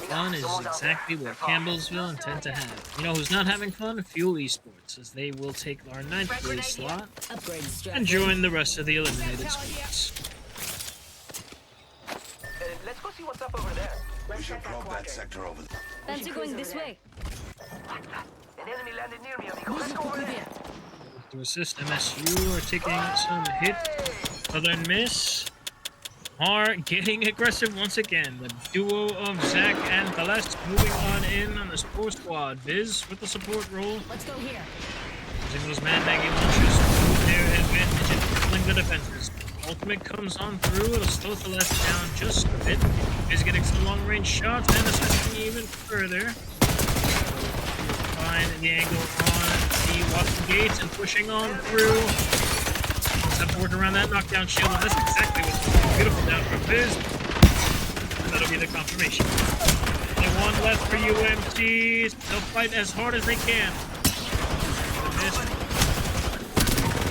Fun is exactly what Campbellsville intend to have. You know who's not having fun? Fuel Esports, as they will take our 9th place slot and join the rest of the eliminated squads. Let's go see what's up over there. We should probe that sector over there. Fancy going this way. An enemy landed near me, amigo. Let's go over there. To assist, MSU are taking some hit. Southern Miss are getting aggressive once again. The duo of Zach and Thalest moving on in on the support squad. Viz with the support role. Let's go here. Using those Mad Maggie launchers to their advantage and crippling the defenses. Ultimate comes on through. It'll slow Thalest down just a bit. Viz getting some long-range shots and assisting even further. Find the angle on the Watson gates and pushing on through. Have to work around that knockdown shield, and that's exactly what's beautiful down from Viz. That'll be the confirmation. Only one left for UMTs. They'll fight as hard as they can.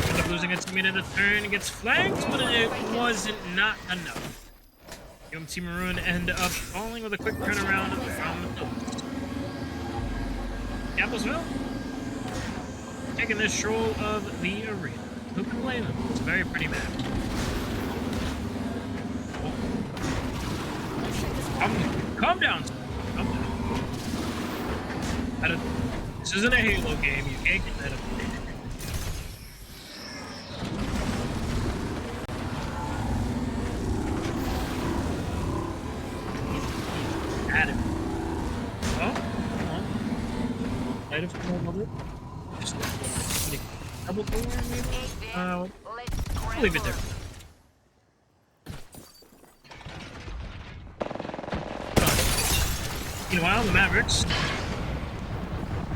End up losing a teammate in a turn. Gets flanked, but it wasn't not enough. UMT Maroon end up falling with a quick turnaround from the post. Campbellsville taking this stroll of the arena. Who can blame him? It's a very pretty map. Calm down. Calm down. This isn't a Halo game. You can't get that up. Adam. Oh, come on. Might have come over. Just double core, maybe? I'll leave it there. Meanwhile, the Mavericks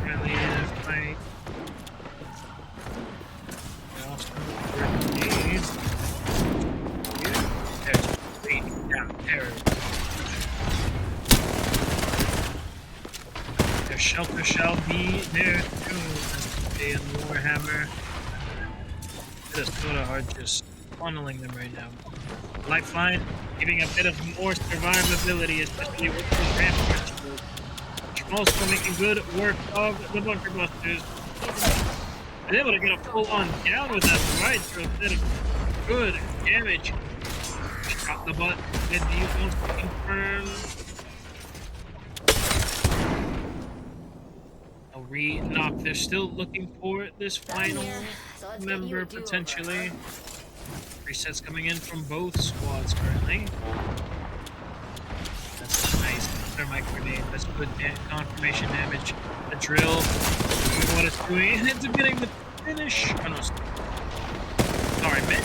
currently in a fight. They also grenades. There's three down there. Their shelter shall be there too. As they and Warhammer. Minnesota are just funneling them right now. Lifeline giving a bit of more survivability, especially with those ramparts. Also making good work of the bunker busters. Been able to get a full-on down with that right through a bit of good damage. Shot the butt. Did the almost confirm. A re-knock. They're still looking for this final member potentially. Resets coming in from both squads currently. That's nice. Thermite grenade. That's good confirmation damage. The drill. Doing what it's doing. It's getting the finish. Oh, no. Sorry, mid.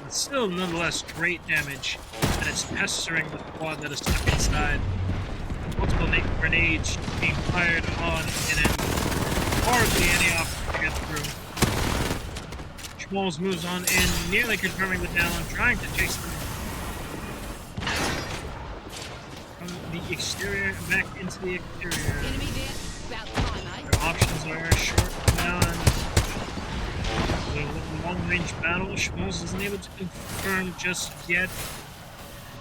But still, nonetheless, great damage. And it's pestering the squad that is stuck inside. Multiple grenades being fired on and then hardly any option to get through. Schmoles moves on in, nearly confirming the down, trying to chase them from the exterior back into the exterior. Enemy there. About time, eh? Their options are short now and long-range battle. Schmoles isn't able to confirm just yet.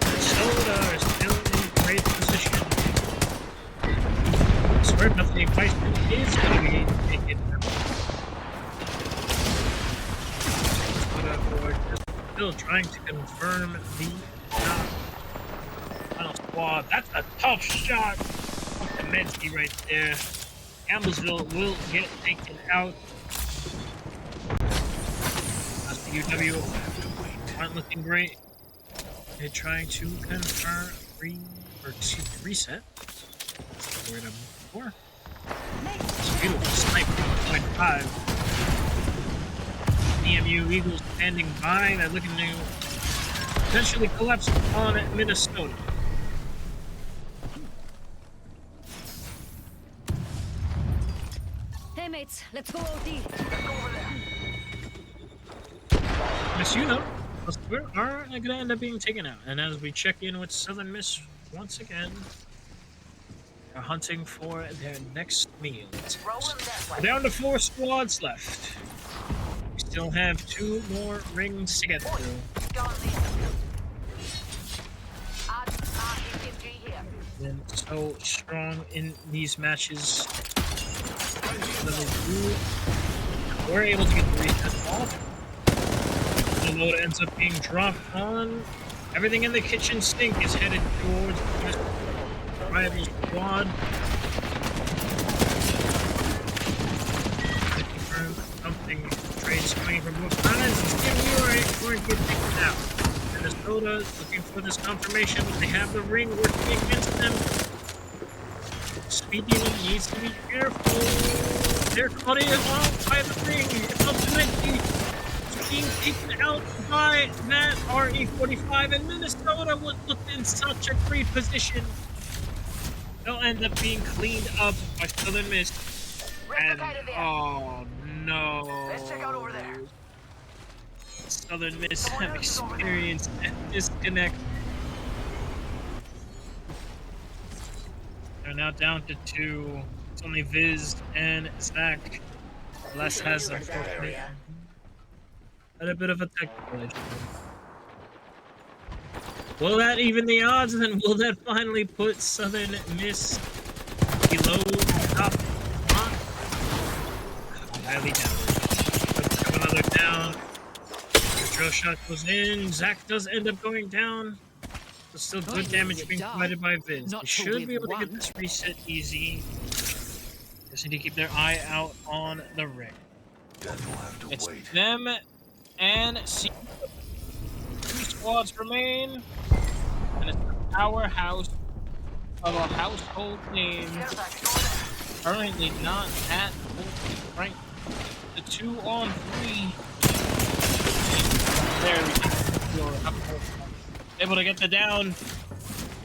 Soda are still in great position. Swear nothing Weissman is going to be taken. Still trying to confirm the final squad. That's a tough shot. Kamenski right there. Campbellsville will get taken out. The UW aren't looking great. They're trying to confirm reset. Where to move for? Beautiful sniper 1.5. EMU Eagles standing by. They're looking to potentially collapse on Minnesota. Hey mates, let's go OD. Miss you though, we are going to end up being taken out. And as we check in with Southern Miss once again, they're hunting for their next meal. We're down to 4 squads left. We still have 2 more rings to get through. Been so strong in these matches. We're able to get the reset off. The load ends up being dropped on. Everything in the kitchen sink is headed towards this rival squad. Something trades coming from both sides. It's giving you going to get taken out. Minnesota looking for this confirmation. They have the ring working against them. Speed Demon needs to be careful. They're caught in off by the ring. It's ultimately being taken out by that RE-45, and Minnesota was looked in such a great position. They'll end up being cleaned up by Southern Miss. And oh no. Let's check out over there. Southern Miss have experienced a disconnect. They're now down to 2. It's only Viz and Zach. Les has unfortunately had a bit of a technical issue. Will that even the odds, and will that finally put Southern Miss below the top spot? Highly doubted. Let's have another down. The drill shot goes in. Zach does end up going down. But still good damage being provided by Viz. They should be able to get this reset easy. Just need to keep their eye out on the ring. It's them and C. 2 squads remain. And it's the powerhouse of a household name. Currently not at full rank. The 2-on-3 There we go. Able to get the down.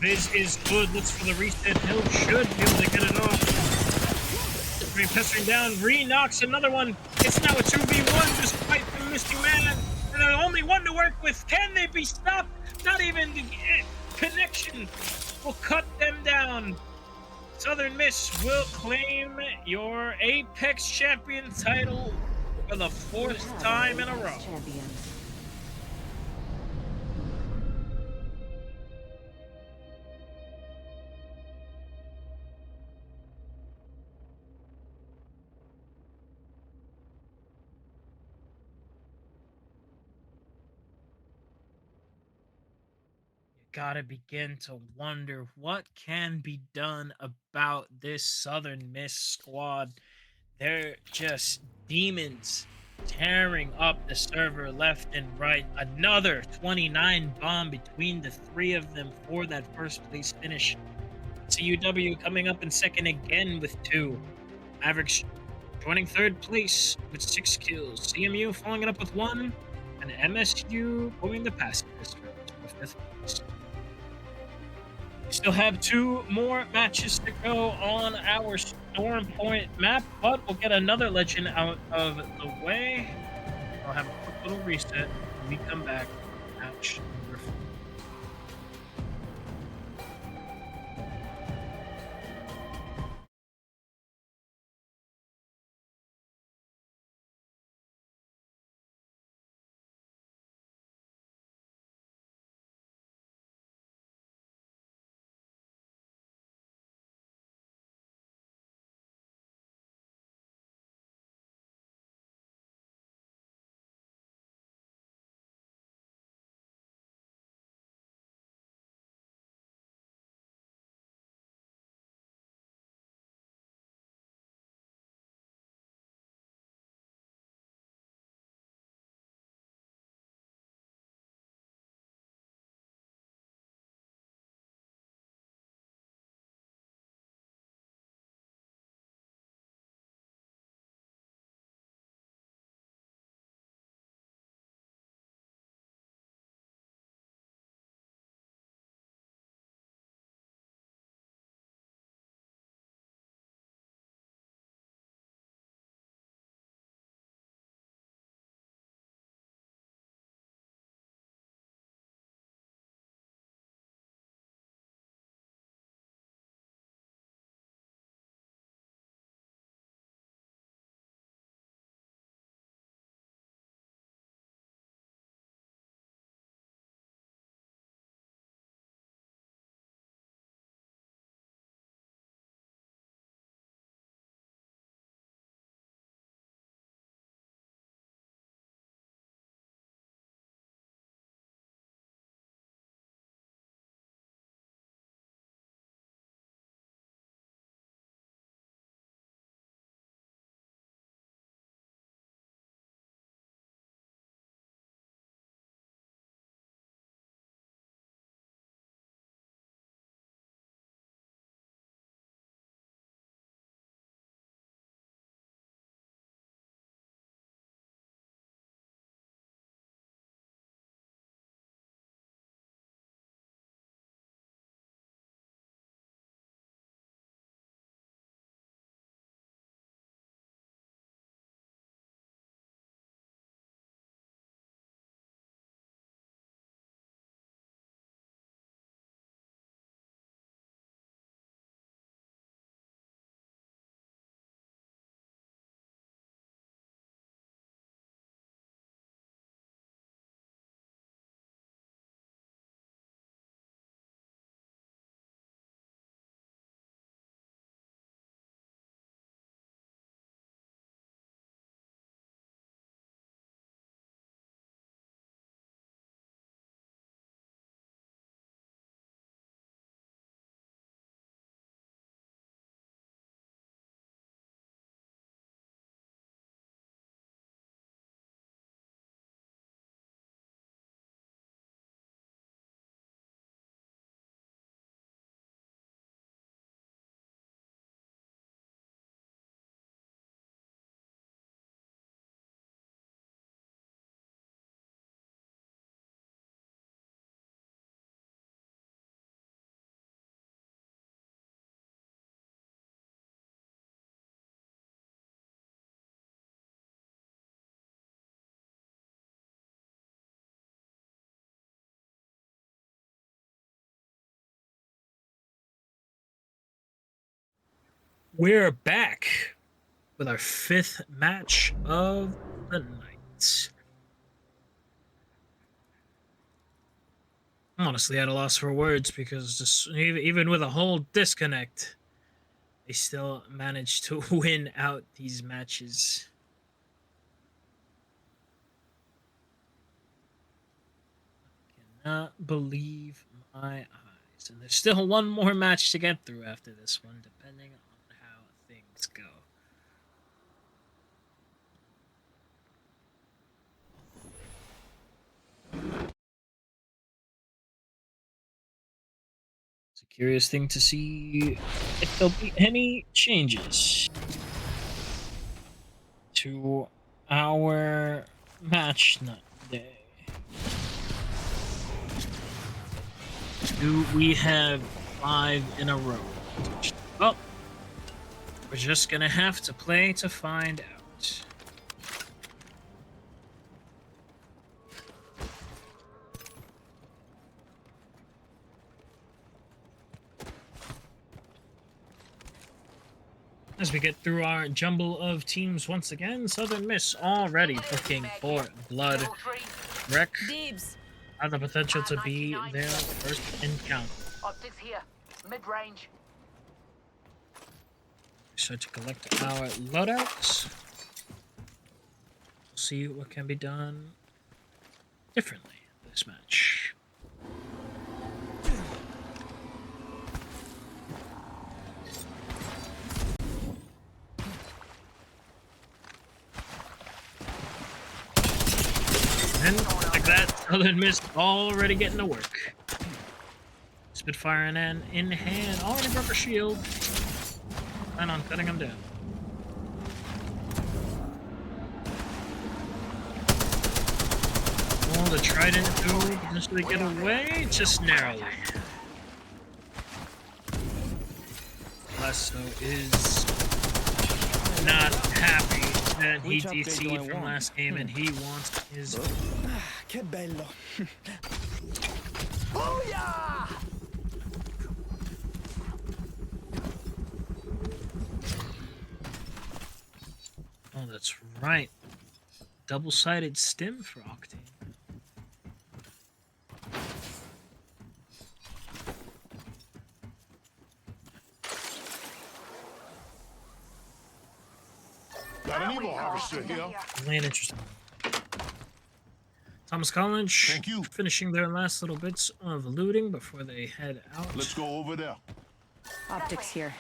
Viz is good. Looks for the reset. Hill should be able to get it off. Pestering down. Knocks another one. It's now a 2v1 despite the missing man. And there's only one to work with. Can they be stopped? Not even the connection will cut them down. Southern Miss will claim your Apex Champion title for the 4th time in a row. Gotta begin to wonder what can be done about this Southern Miss squad. They're just demons tearing up the server left and right. Another 29 bomb between the 3 of them for that first place finish. CUW coming up in second again with 2. Mavericks joining 3rd place with 6 kills. CMU following it up with 1. And MSU going to pass this round to 5th place. We still have 2 more matches to go on our Storm Point map, but we'll get another legend out of the way. I'll have a quick little reset when we come back. Match number 4. We're back with our 5th match of the night. I'm honestly at a loss for words because even with a whole disconnect, they still managed to win out these matches. I cannot believe my eyes. And there's still one more match to get through after this one, depending on how things go. It's a curious thing to see if there'll be any changes to our match night day. Do we have 5 in a row? Well, we're just gonna have to play to find out. As we get through our jumble of teams once again, Southern Miss already booking for Blood Wreck. Dibs. Have the potential to be their first encounter. Optics here. Mid-range. Start to collect our loadouts. We'll see what can be done differently this match. And like that, Southern Miss already getting to work. Spitfire in hand, already broke her shield. Plan on cutting him down. Oh, the Trident to potentially get away, just narrowly. Lesto is not happy that he DC'd from last game and he wants his... Che bello. Oh, that's right. Double-sided stim for Octane. Got an evil harvester here. Land interesting. Thomas College Thank you. finishing their last little bits of looting before they head out. Let's go over there. Optics here.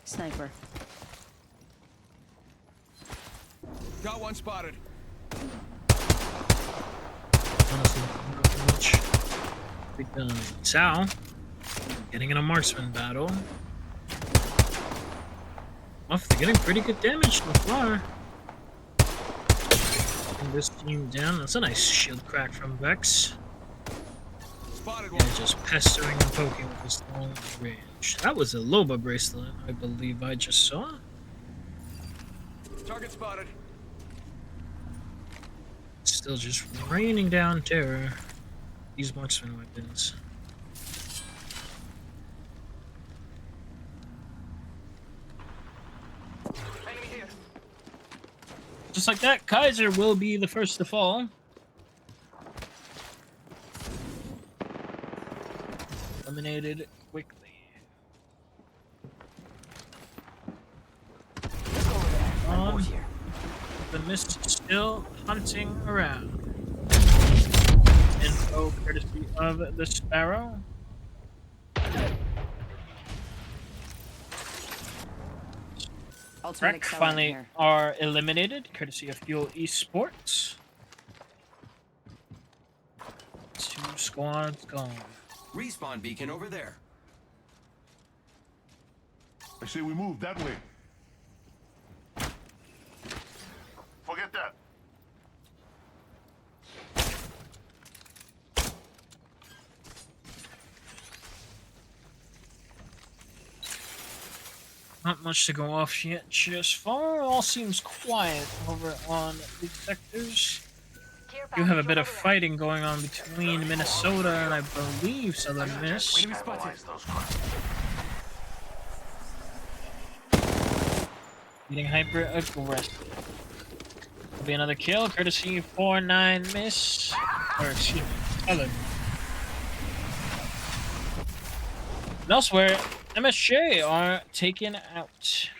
Sniper. Got one spotted. Honestly, not much. Big Sal getting in a marksman battle. Off, they're getting pretty good damage so far. Taking this team down. That's a nice shield crack from Vex. Spotted And one. just pestering and poking with his long range. That was a Loba bracelet, I believe I just saw. Target spotted. Still just raining down terror. These marksman weapons. Enemy here. Just like that, Kaiser will be the first to fall. Eliminated quickly. The mist still hunting around. Info courtesy of the Sparrow. Ultimate Wreck accelerant finally here. are eliminated, courtesy of Fuel Esports. 2 squads gone. Respawn beacon over there. I say we move that way. Forget that. Not much to go off yet just far. All seems quiet over on the sectors. You have a bit of fighting going on between Minnesota and I believe Southern Miss. Enemy spotted. Analyze those craft. Getting hyper aggressive. Will be another kill, courtesy 4-9 miss. Or excuse me, Southern. And elsewhere, MSJ are taken out.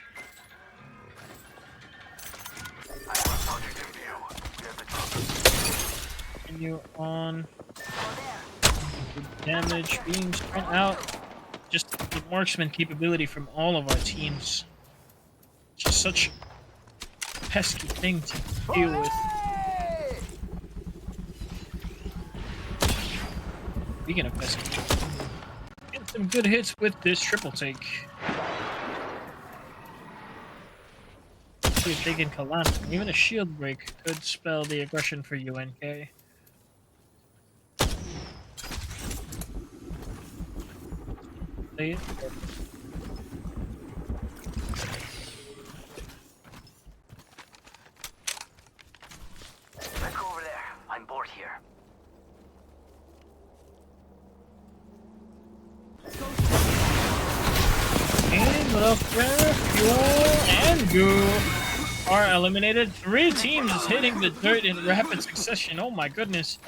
Continue on. Good damage being spread out. Just the marksman capability from all of our teams. Just such a pesky thing to deal with. Speaking of pesky, get some good hits with this triple take. See if they can collapse. Even a shield break could spell the aggression for UNK. Play it. Let's go over there. I'm bored here. And welfare, fuel, and goo are eliminated. 3 teams hitting the dirt in rapid succession. Oh my goodness.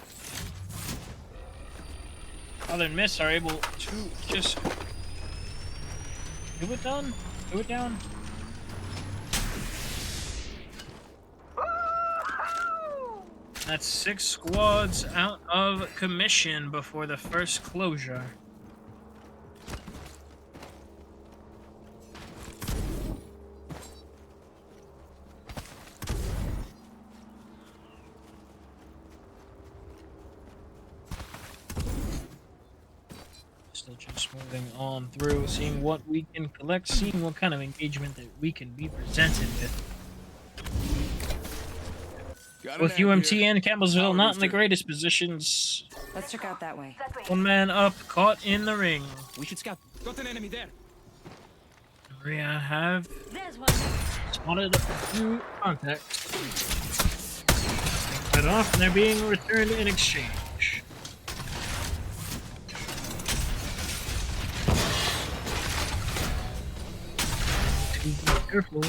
Other than Miss are able to just do it down. Do it down. That's 6 squads out of commission before the first closure. Still just moving on through, seeing what we can collect, seeing what kind of engagement that we can be presented with. Both UMT and Campbellsville not in the greatest positions. Let's check out that way. One man up, caught in the ring. We should scout. Got an enemy there. Maria have There's one. spotted a few contacts. Cut off, and they're being returned in exchange. Be careful.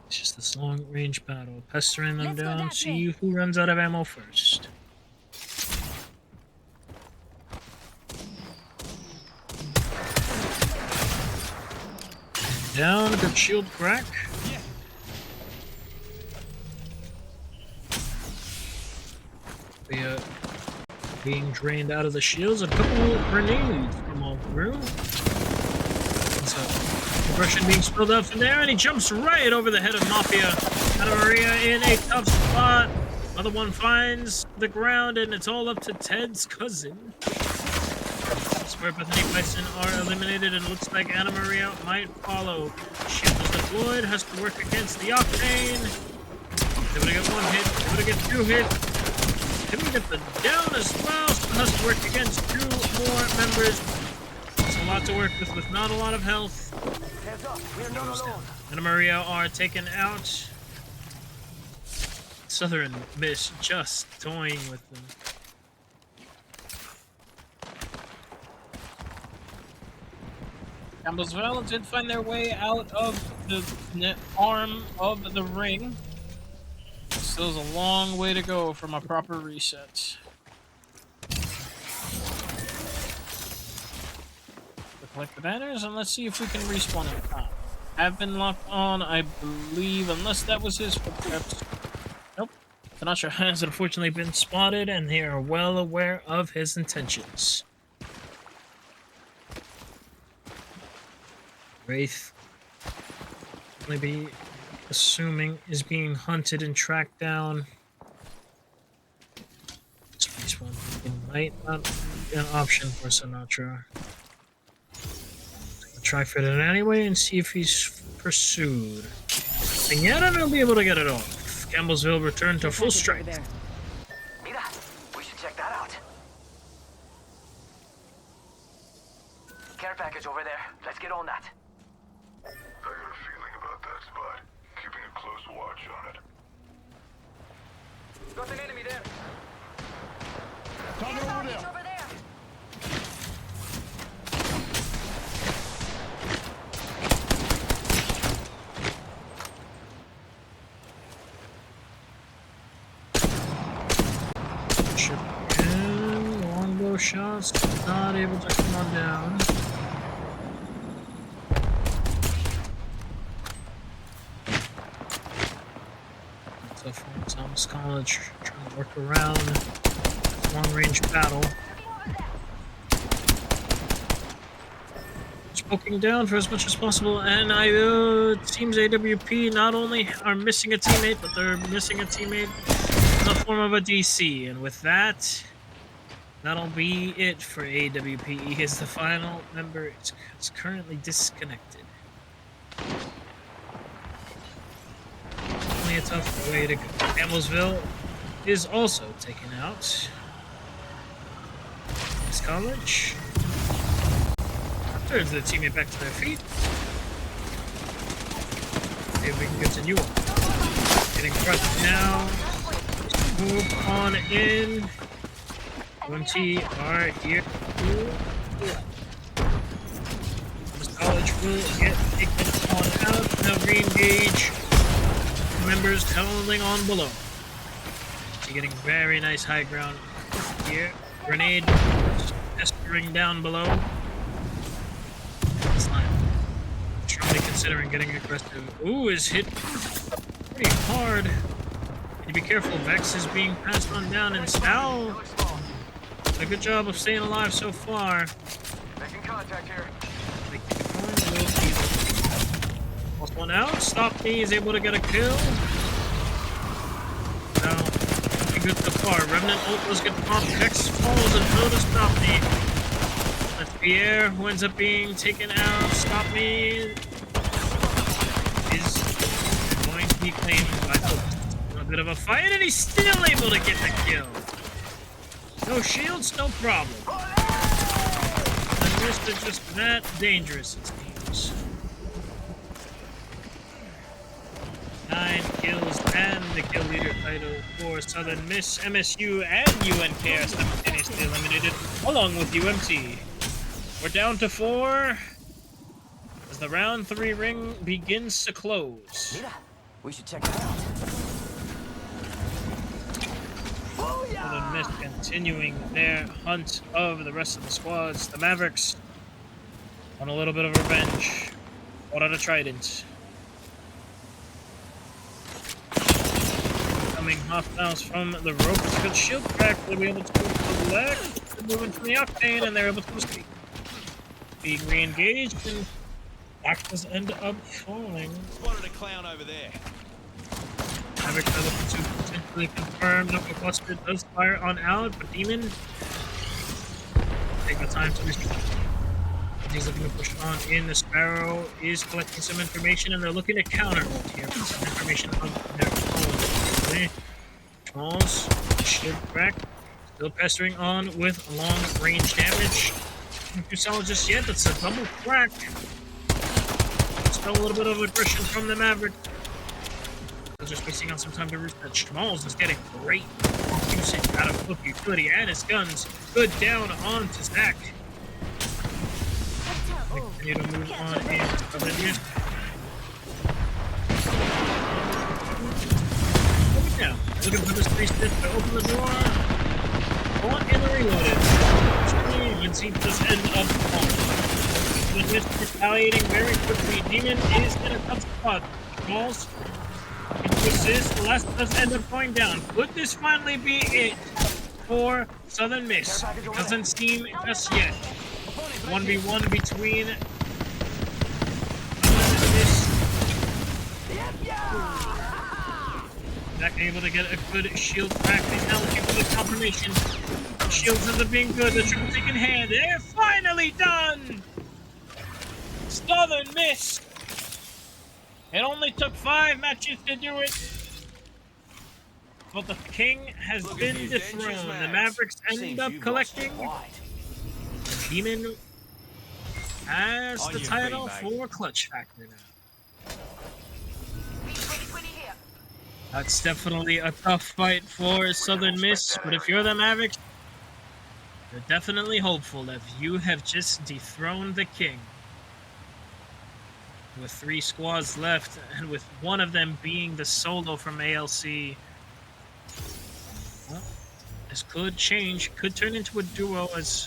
It's just this long-range battle, pestering them Let's go down. that See way. who runs out of ammo first. Down, good shield crack. Being drained out of the shields. A couple grenades come all through. So, aggression being spilled out from there, and he jumps right over the head of Mafia. Anna Maria in a tough spot. Other one finds the ground, and it's all up to Ted's cousin. Square Bethany Bison are eliminated, and it looks like Anna Maria might follow. Shield is deployed, has to work against the Octane. Able to get 1 hit, able to get 2 hits. Able to get the down as well, so has to work against 2 more members. It's a lot to work with not a lot of health. Heads up, we're not alone. Anna Maria are taken out. Southern Miss just toying with them. Campbellsville did find their way out of the arm of the ring. Still a long way to go from a proper reset. Collect the banners and let's see if we can respawn in time. Have been locked on, I believe, unless that was his footsteps. Nope. Tanasha has unfortunately been spotted, and they are well aware of his intentions. Wraith, maybe assuming, is being hunted and tracked down. Space one might not be an option for Sinatra. Try for it anyway and see if he's pursued. And yet I will be able to get it off. Campbellsville returned to full strength. Mira, we should check that out. Care package over there. Let's get on that. I got a feeling about that spot. Keeping a close watch on it. Got an enemy there. Target over there. Over there. finally able to come on down. So from Thomas College, trying to work around this long-range battle. Just poking down for as much as possible, and it seems AWP not only are missing a teammate, but they're missing a teammate in the form of a DC, and with that, that'll be it for AWP. As the final member is currently disconnected. Only a tough way to go. Campbellsville is also taken out. This college turns the teammate back to their feet. See if we can continue on. Getting crushed now. Move on in. UMT are here. This college will get taken on out. Now re-engage. Members tunneling on below. So getting very nice high ground here. Grenade pestering down below. Strongly considering getting aggressive. Ooh, is hit pretty hard. And be careful, Vex is being passed on down, and Sal did a good job of staying alive so far. Making contact here. Lost one out. Stop Me is able to get a kill. Now, looking good so far. Remnant ult was get popped. Vex falls and so does Stop Me. That's Pierre who ends up being taken out. Stop Me is going to be claimed by a bit of a fight, and he's still able to get the kill. No shields, no problem. And this is just that dangerous, it seems. 9 kills and the kill leader title for Southern Miss, MSU, and UNK are simultaneously eliminated, along with UMT. We're down to 4 as the round 3 ring begins to close. Mira, we should check it out. Southern Miss continuing their hunt of the rest of the squads. The Mavericks on a little bit of revenge. What out a Trident. Coming hostiles from the rope. Good shield crack. They'll be able to collect. They're moving from the octane, and they're able to escape. Being re-engaged, and Actors end up falling. Spotted a clown over there. Havoc are looking to potentially confirm. Knuckle Cluster does fire on Alad, but Demon take the time to miss. He's looking to push on in. The Sparrow is collecting some information, and they're looking to counter ult here with some information on their own. Trolls, shield crack, still pestering on with long range damage. Not too solid just yet. That's a double crack. Still a little bit of aggression from the Maverick. They're just wasting on some time to reset. Schmalz is getting great usage out of both utility and his guns. Good down on to Zach. Continue to move on in. Moving down. Looking for this priest to open the door. On in the reloaded. He does end up falling. The Mist retaliating very quickly. Demon is in a tough spot. Falls into assist. The last does end up going down. Could this finally be it for Southern Miss? Doesn't seem just yet. 1v1 between Zach able to get a good shield crack. He's now looking for the confirmation. Shields end up being good. The triple take in hand. They're finally done! Southern Miss! It only took 5 matches to do it. But the king has been dethroned. The Mavericks end up collecting. Demon has the title for Clutch Factor now. That's definitely a tough fight for Southern Miss, but if you're the Mavericks, you're definitely hopeful that you have just dethroned the king. With 3 squads left, and with one of them being the solo from ALC, well, this could change, could turn into a duo as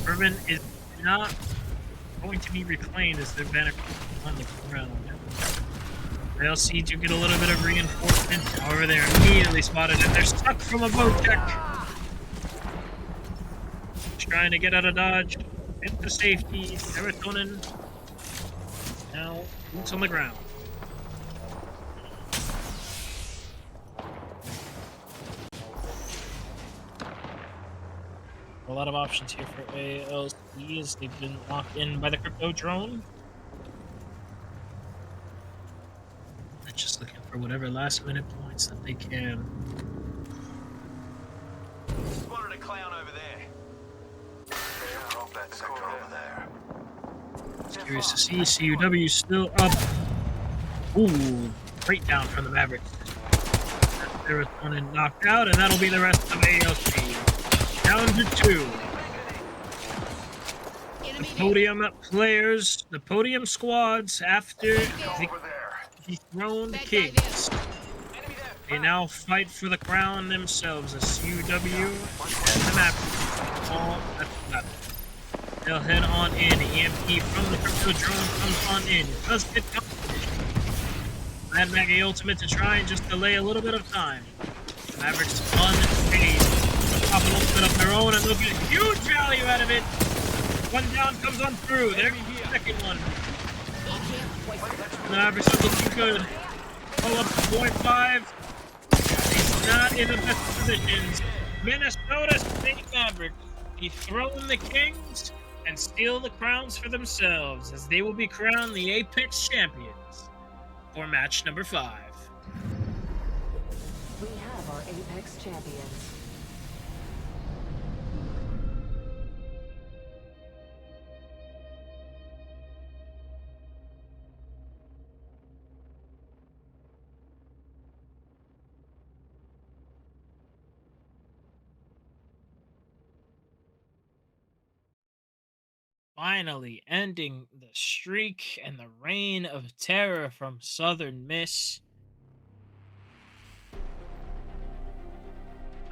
Bourbon is not going to be reclaimed as their banner on the ground. They'll see to get a little bit of reinforcement. However, they're immediately spotted and they're stuck from a boat deck. Trying to get out of dodge. Into safety. Serotonin. Now, boots on the ground. A lot of options here for ALC as they've been locked in by the crypto drone. They're just looking for whatever last minute points that they can. Spotted a clown over there. Drop that sector over there. Curious to see CUW still up. Ooh, great down from the Mavericks. There was one and knocked out, and that'll be the rest of ALC. Down to 2. The podium players, the podium squads, after the dethroned kings, they now fight for the crown themselves as CUW and the Mavericks all at the level. They'll head on in. EMP from the crypto drone comes on in. Does get Mad Maggie ultimate to try and just delay a little bit of time. Mavericks unfazed. Pop an ultimate of their own and they'll get huge value out of it. One down comes on through. There's the second one. The Mavericks are looking good. Pull up to 0.5. He's not in the best positions. Minnesota State Mavericks dethrone the Kings and steal the crowns for themselves as they will be crowned the Apex champions for match number 5. We have our Apex champions. Finally ending the streak and the reign of terror from Southern Miss.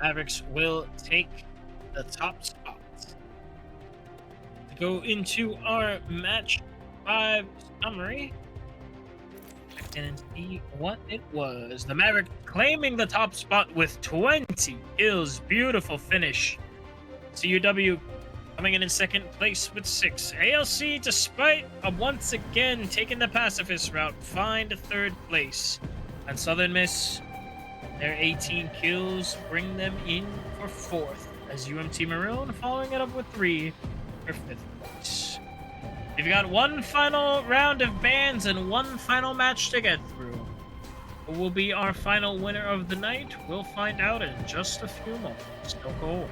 Mavericks will take the top spot. To go into our match 5 summary, check in and see what it was. The Mavericks claiming the top spot with 20 kills. Beautiful finish. CUW coming in second place with 6. ALC, despite once again taking the pacifist route, find third place. And Southern Miss, their 18 kills bring them in for 4th, as UMT Maroon following it up with 3 for 5th place. We've got one final round of bans and one final match to get through. Who will be our final winner of the night? We'll find out in just a few moments. Don't go away.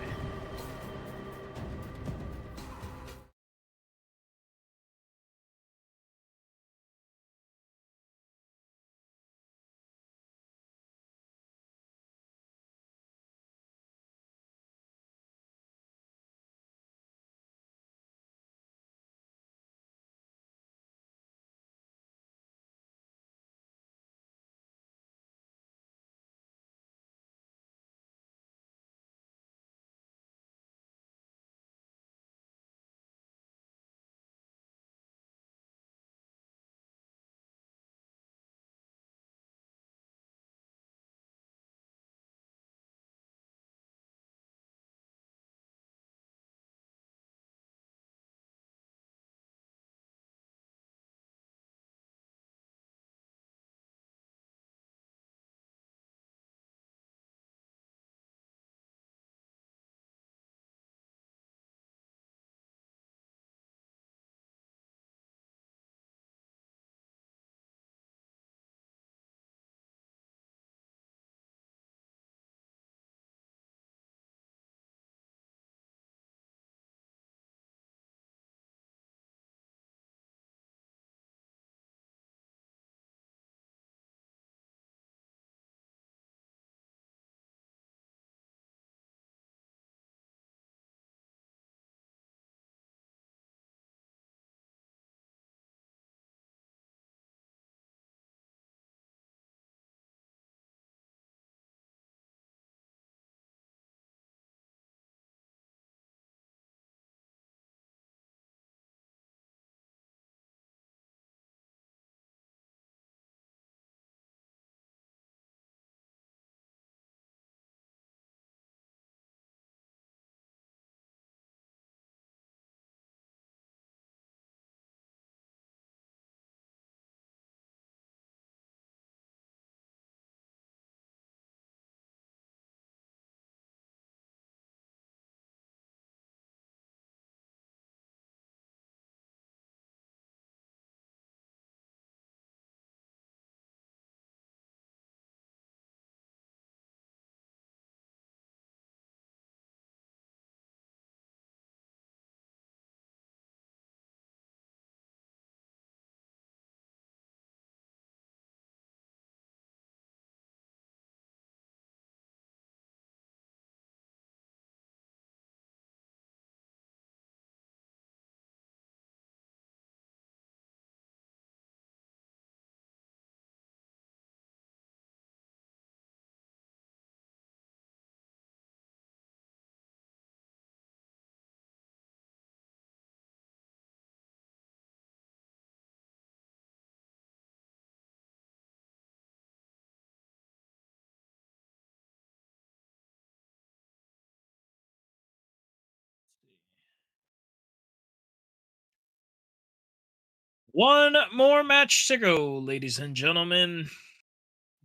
One more match to go, ladies and gentlemen.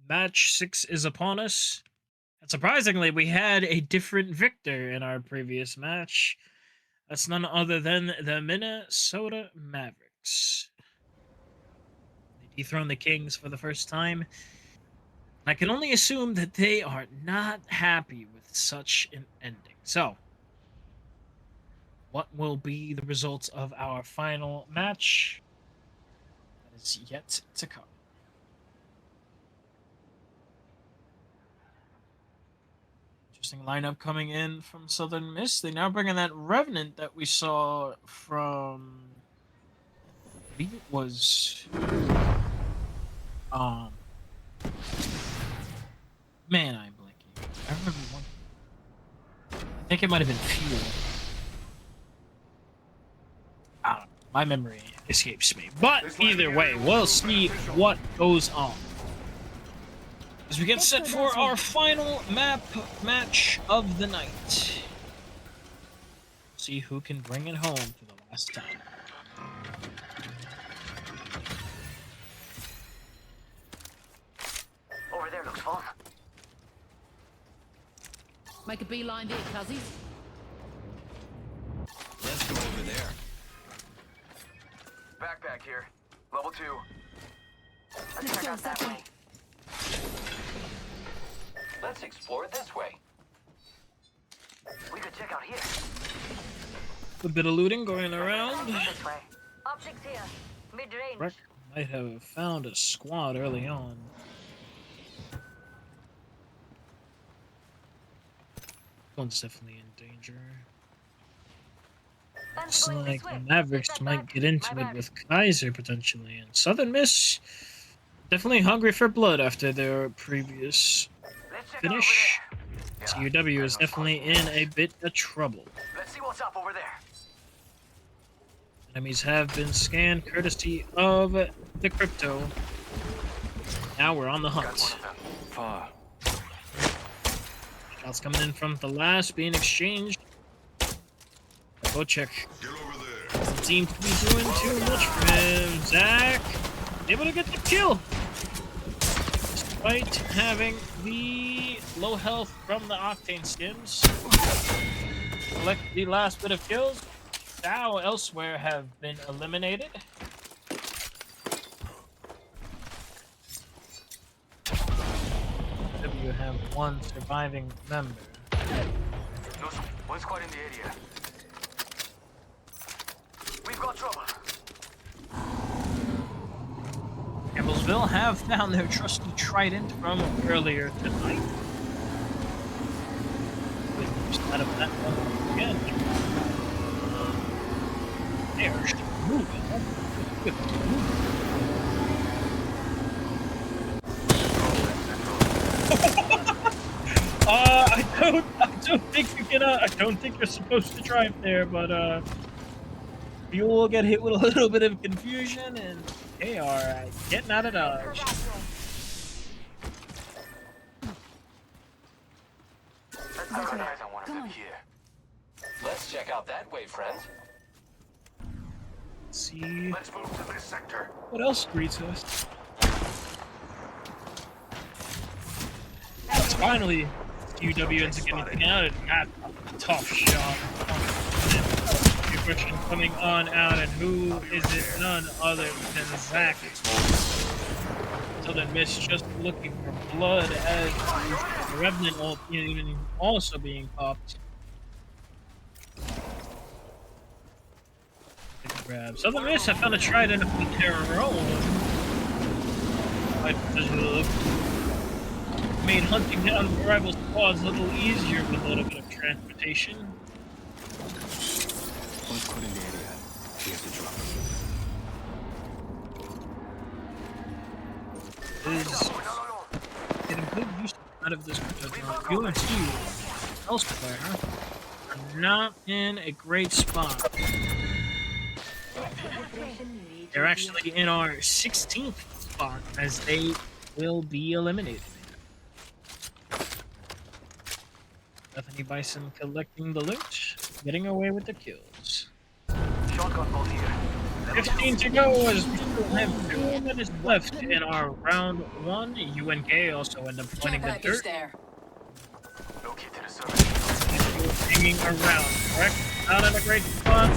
Match 6 is upon us. And surprisingly, we had a different victor in our previous match. That's none other than the Minnesota Mavericks. They dethroned the Kings for the first time. I can only assume that they are not happy with such an ending. So, what will be the results of our final match? That is yet to come. Interesting lineup coming in from Southern Miss. They now bring in that Revenant that we saw from, I believe it was, man, I'm blanking. I remember one. I think it might have been Fuel. I don't know. My memory escapes me. But either way, we'll see what goes on. As we get set for our final match of the night. See who can bring it home for the last time. Over there looks fun. Make a beeline there, cuzzies. Let's go over there. Backpack here. Level 2. Let's Let's check go out that that way. way. Let's explore this way. We could check out here. A bit of looting going around. This way. Optics here. Mid-range. Wreck might have found a squad early on. One's definitely in danger. Looks like the Mavericks might get into it with Kaiser potentially, and Southern Miss definitely hungry for blood after their previous Let's check finish. out over there. CUW is definitely in a bit of trouble. Let's see what's up over there. Enemies have been scanned courtesy of the crypto. Now we're on the hunt. Far. Shots coming in from the last being exchanged. Go check. Get over there. Doesn't seem to be doing too much for him. Zach able to get the kill. Despite having the low health from the Octane skins. Collect the last bit of kills. Now elsewhere have been eliminated. You have one surviving member. There's one squad in the area. We've got trouble. Campbellsville have found their trusty trident from earlier tonight. Good use out of that one again. They are just moving. Good. I don't think you can. I don't think you're supposed to drive there, but you will get hit with a little bit of confusion, and they are getting out of dodge. Let's get eyes on one of them here. Let's check out that way, friends. Let's see Let's move to this sector. what else greets us. Finally, UW ends up getting out and got a tough shot. New question coming on out, and who is it? None other than Zach. Southern Miss just looking for blood as the Revenant even also being popped. Grab. Southern Miss have found a trident of their own. Made hunting down rival squads a little easier with a little bit of transportation. One squad in the area. We have to drop. Is getting good use out of this crypto. UNC elsewhere are not in a great spot. They're actually in our 16th spot as they will be eliminated. Bethany Bison collecting the loot, getting away with the kills. Shotgun bolt here. 15 to go as we still have 2 minutes left in our round 1. UNK also end up Care finding the package dirt. there. Located a survey. Hanging around, correct? Not in a great spot.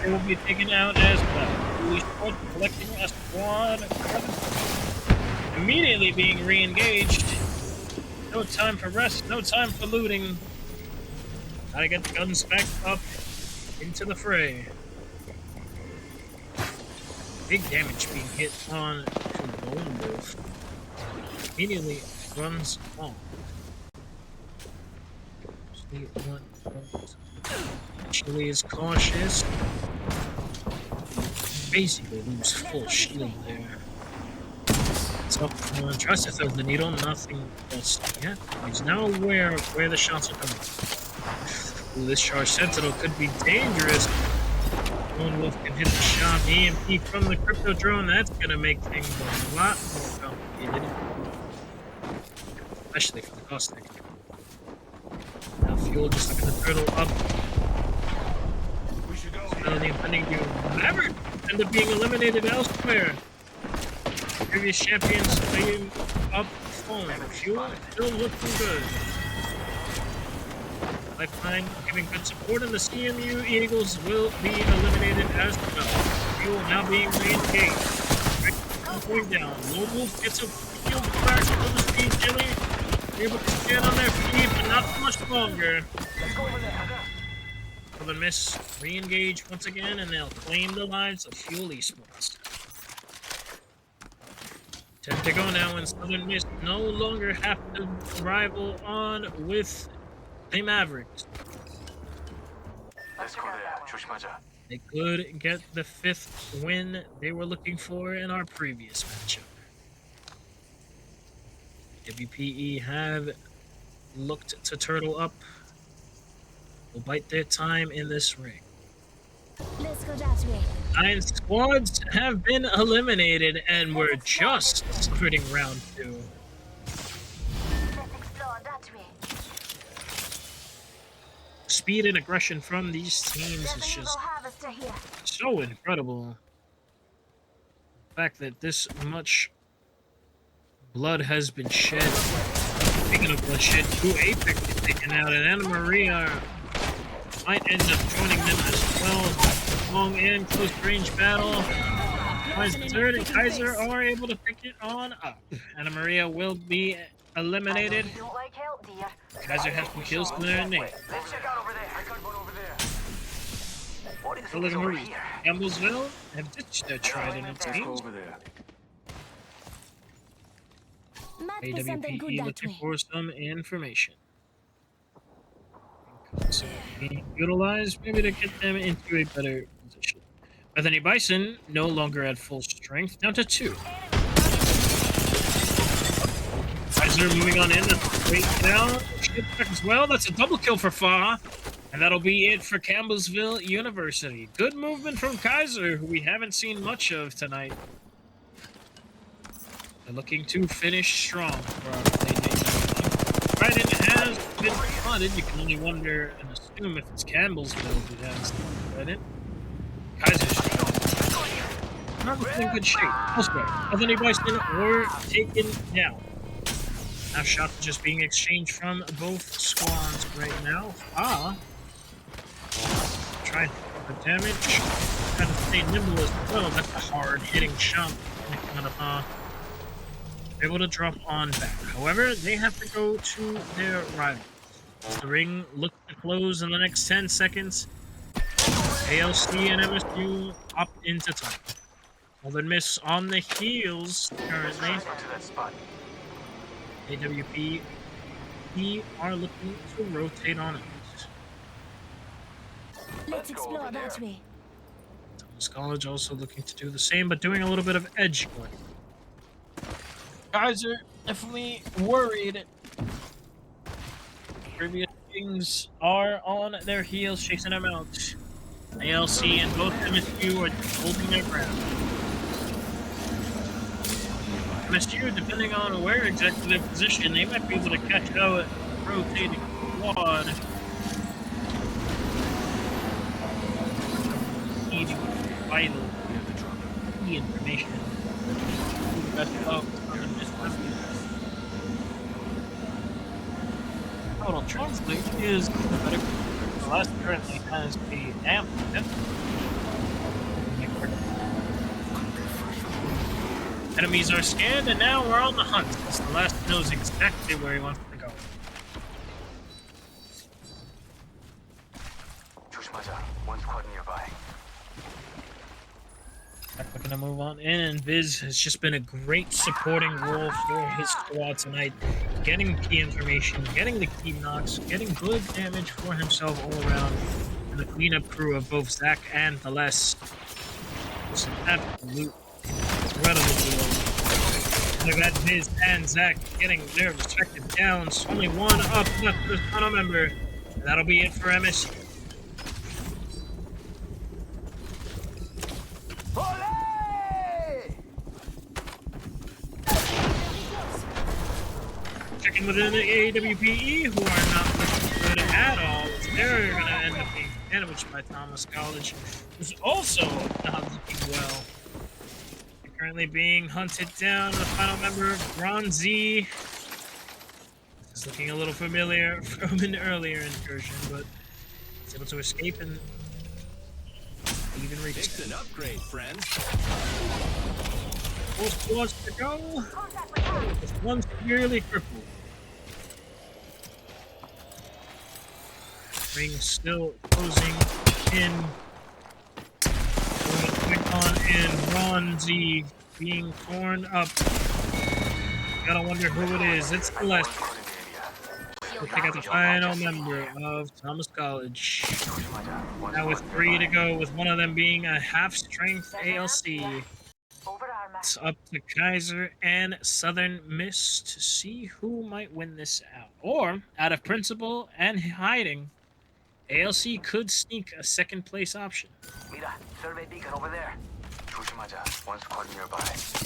They will be taken out as well. Police force collecting a squad. Immediately being re-engaged. No time for rest, no time for looting. Gotta get the guns back up into the fray. Big damage being hit on to Lone Wolf. Immediately runs off. Chili is cautious. Basically lose full shield there. So tries to thread the needle, nothing just yet. He's now aware of where the shots are coming. Ooh, this charged sentinel could be dangerous. Lone Wolf can hit the shot. EMP from the crypto drone, that's gonna make things a lot more complicated. Especially for the caustic. Now fuel just looking to turtle up. We should go. The impending doom. Maverick end up being eliminated elsewhere. Previous champions staying up falling. Fuel still looking good. Lifeline giving good support, and the CMU Eagles will be eliminated as well. Fuel now being re-engaged. Going down. Lone Wolf gets a field back to the speed chili. Able to stand on their feet, but not for much longer. Southern Miss re-engage once again, and they'll claim the lives of Fuel Esports. 10 to go now, and Southern Miss no longer have to rival on with the Mavericks. Let's go there. 조심하자. They could get the 5th win they were looking for in our previous matchup. WPE have looked to turtle up. Will bite their time in this ring. Let's go that way. 9 squads have been eliminated, and we're just starting round 2. Let's explore that way. Speed and aggression from these teams There's is an evil just harvester here. so incredible. The fact that this much blood has been shed. Speaking of bloodshed, 2 Apex is taken out, and Anna Maria might end up joining them as well. Long and close range battle. Finds the turret, and Kaiser are able to pick it on up. Anna Maria will be eliminated. You don't like help, dear. Kaiser has some kills to their name. Let's check out over there. I got one over there. What do you So think does is over Marie. here? Campbellsville have ditched their trident Let's go teams. over there. Might be something good AWPE that looking way. for some information. So being utilized maybe to get them into a better position. Bethany Bison no longer at full strength, down to 2. Kaiser moving on in, straight down. Ship back as well. That's a double kill for Fa. And that'll be it for Campbellsville University. Good movement from Kaiser, who we haven't seen much of tonight. They're looking to finish strong for our Playdate. Trident has been spotted. You can only wonder and assume if it's Campbellsville who has the Trident. Kaiser's not in good shape. Elsewhere, Bethany Bison were taken down. Now shots are just being exchanged from both squads right now. Trying to the damage. Trying to stay nimble as well. That's a hard hitting shot. Able to drop on back. However, they have to go to their rival. The ring looks to close in the next 10 seconds. ALC and MSU up into time. Southern Miss on the heels currently. Let's go to that spot. AWP are looking to rotate on it. Let's go explore over that there. way. Thomas College also looking to do the same, but doing a little bit of edge going. Guys are definitely worried. Previous things are on their heels, chasing them out. ALC and both MSU are holding their ground. MSU, depending on where exactly they're positioned, they might be able to catch out rotating quad. Eating vital. key information. Best of Southern Miss members. Total translate is the last currently has a amp. Enemies are scanned, and now we're on the hunt. The last knows exactly where he wants to go. 조심하자. One squad nearby. We're gonna move on in, and Viz has just been a great supporting role for his squad tonight, getting key information, getting the key knocks, getting good damage for himself all around, and the cleanup crew of both Zach and the less was an absolute incredible duo. We've got Viz and Zach getting their respective downs. Only one up left for the final member, and that'll be it for MSU. Checking within the AWPE, who are not looking good at all. They're going to end up being sandwiched by Thomas College, who's also not looking well. They're currently being hunted down. The final member of Bronzy is looking a little familiar from an earlier incursion, but he's able to escape and even reach. It's an upgrade, friends. Full squads to go. Just one severely crippled. Ring still closing in. Quick on in. Bronzy being torn up. Gotta wonder who it is. It's the last. We'll pick out the final member of Thomas College. Now with 3 to go, with one of them being a half-strength ALC. It's up to Kaiser and Southern Miss to see who might win this out. Or, out of principle and hiding, ALC could sneak a second place option. Mira, survey beacon over there. 조심하자. One squad nearby.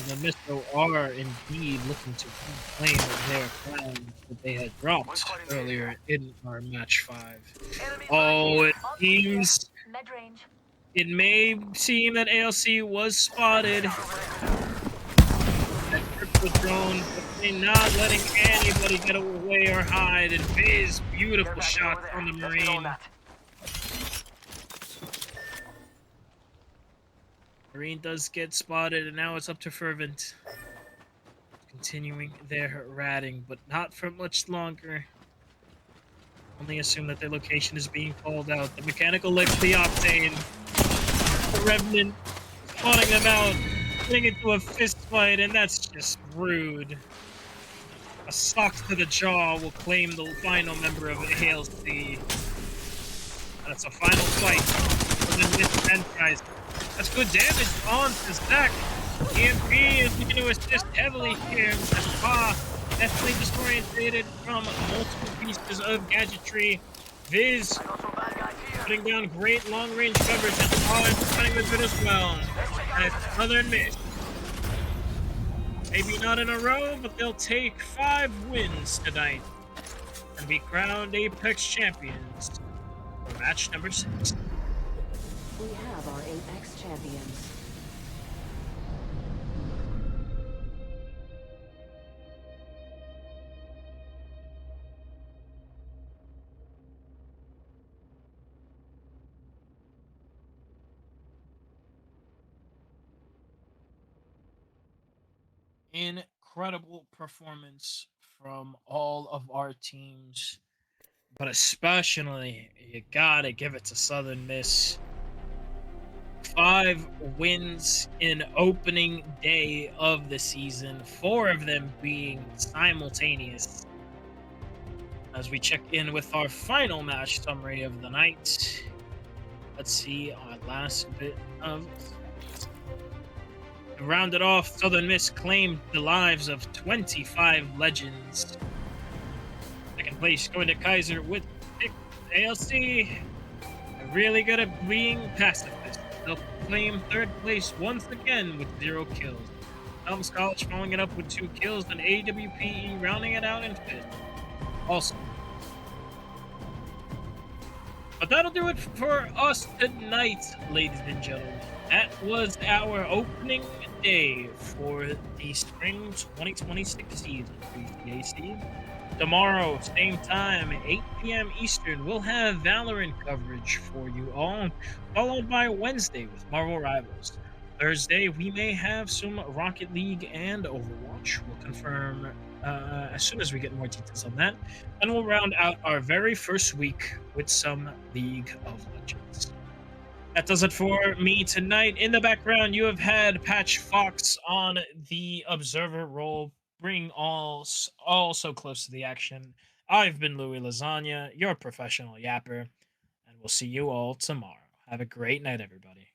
The Miss are indeed looking to reclaim their crown that they had dropped earlier in our match 5. Oh, it seems Mid-range. it may seem that ALC was spotted. That crypto drone, but they're not letting anybody get away or hide. And Viz, beautiful shot from the Marine. Marine does get spotted, and now it's up to Fervent. Continuing their ratting, but not for much longer. Only assume that their location is being called out. The mechanical lick, the Octane, the Revenant, spawning them out, getting into a fist fight, and that's just rude. A sock to the jaw will claim the final member of ALC. That's a final fight for the Miss Enterprise. That's good damage on to Zach. EMP is looking to assist heavily here. Spa definitely disorientated from multiple pieces of gadgetry. Viz putting down great long-range coverage, and Spa is running with it as well. And it's Southern Miss. Maybe not in a row, but they'll take 5 wins tonight and be crowned Apex champions for match number 6. We have our Apex champions. Incredible performance from all of our teams, but especially you gotta give it to Southern Miss. 5 wins in opening day of the season, 4 of them being simultaneous. As we check in with our final match summary of the night, let's see our last bit of. To round it off, Southern Miss claimed the lives of 25 legends. Second place going to Kaiser with 6 ALC. They're really good at being pacifist. They'll claim 3rd place once again with 0 kills. Thomas College following it up with 2 kills, and AWPE rounding it out in 5th. Also. But that'll do it for us tonight, ladies and gentlemen. that was our opening day for the spring 2026 season for ECAC. Tomorrow, same time, 8 p.m. Eastern, we'll have Valorant coverage for you all, followed by Wednesday with Marvel Rivals. Thursday, we may have some Rocket League and Overwatch. We'll confirm as soon as we get more details on that. And we'll round out our very first week with some League of Legends. That does it for me tonight. In the background, you have had Patch Fox on the observer role, bringing all so close to the action. I've been Louis Lasagna, your professional yapper, and we'll see you all tomorrow. Have a great night, everybody.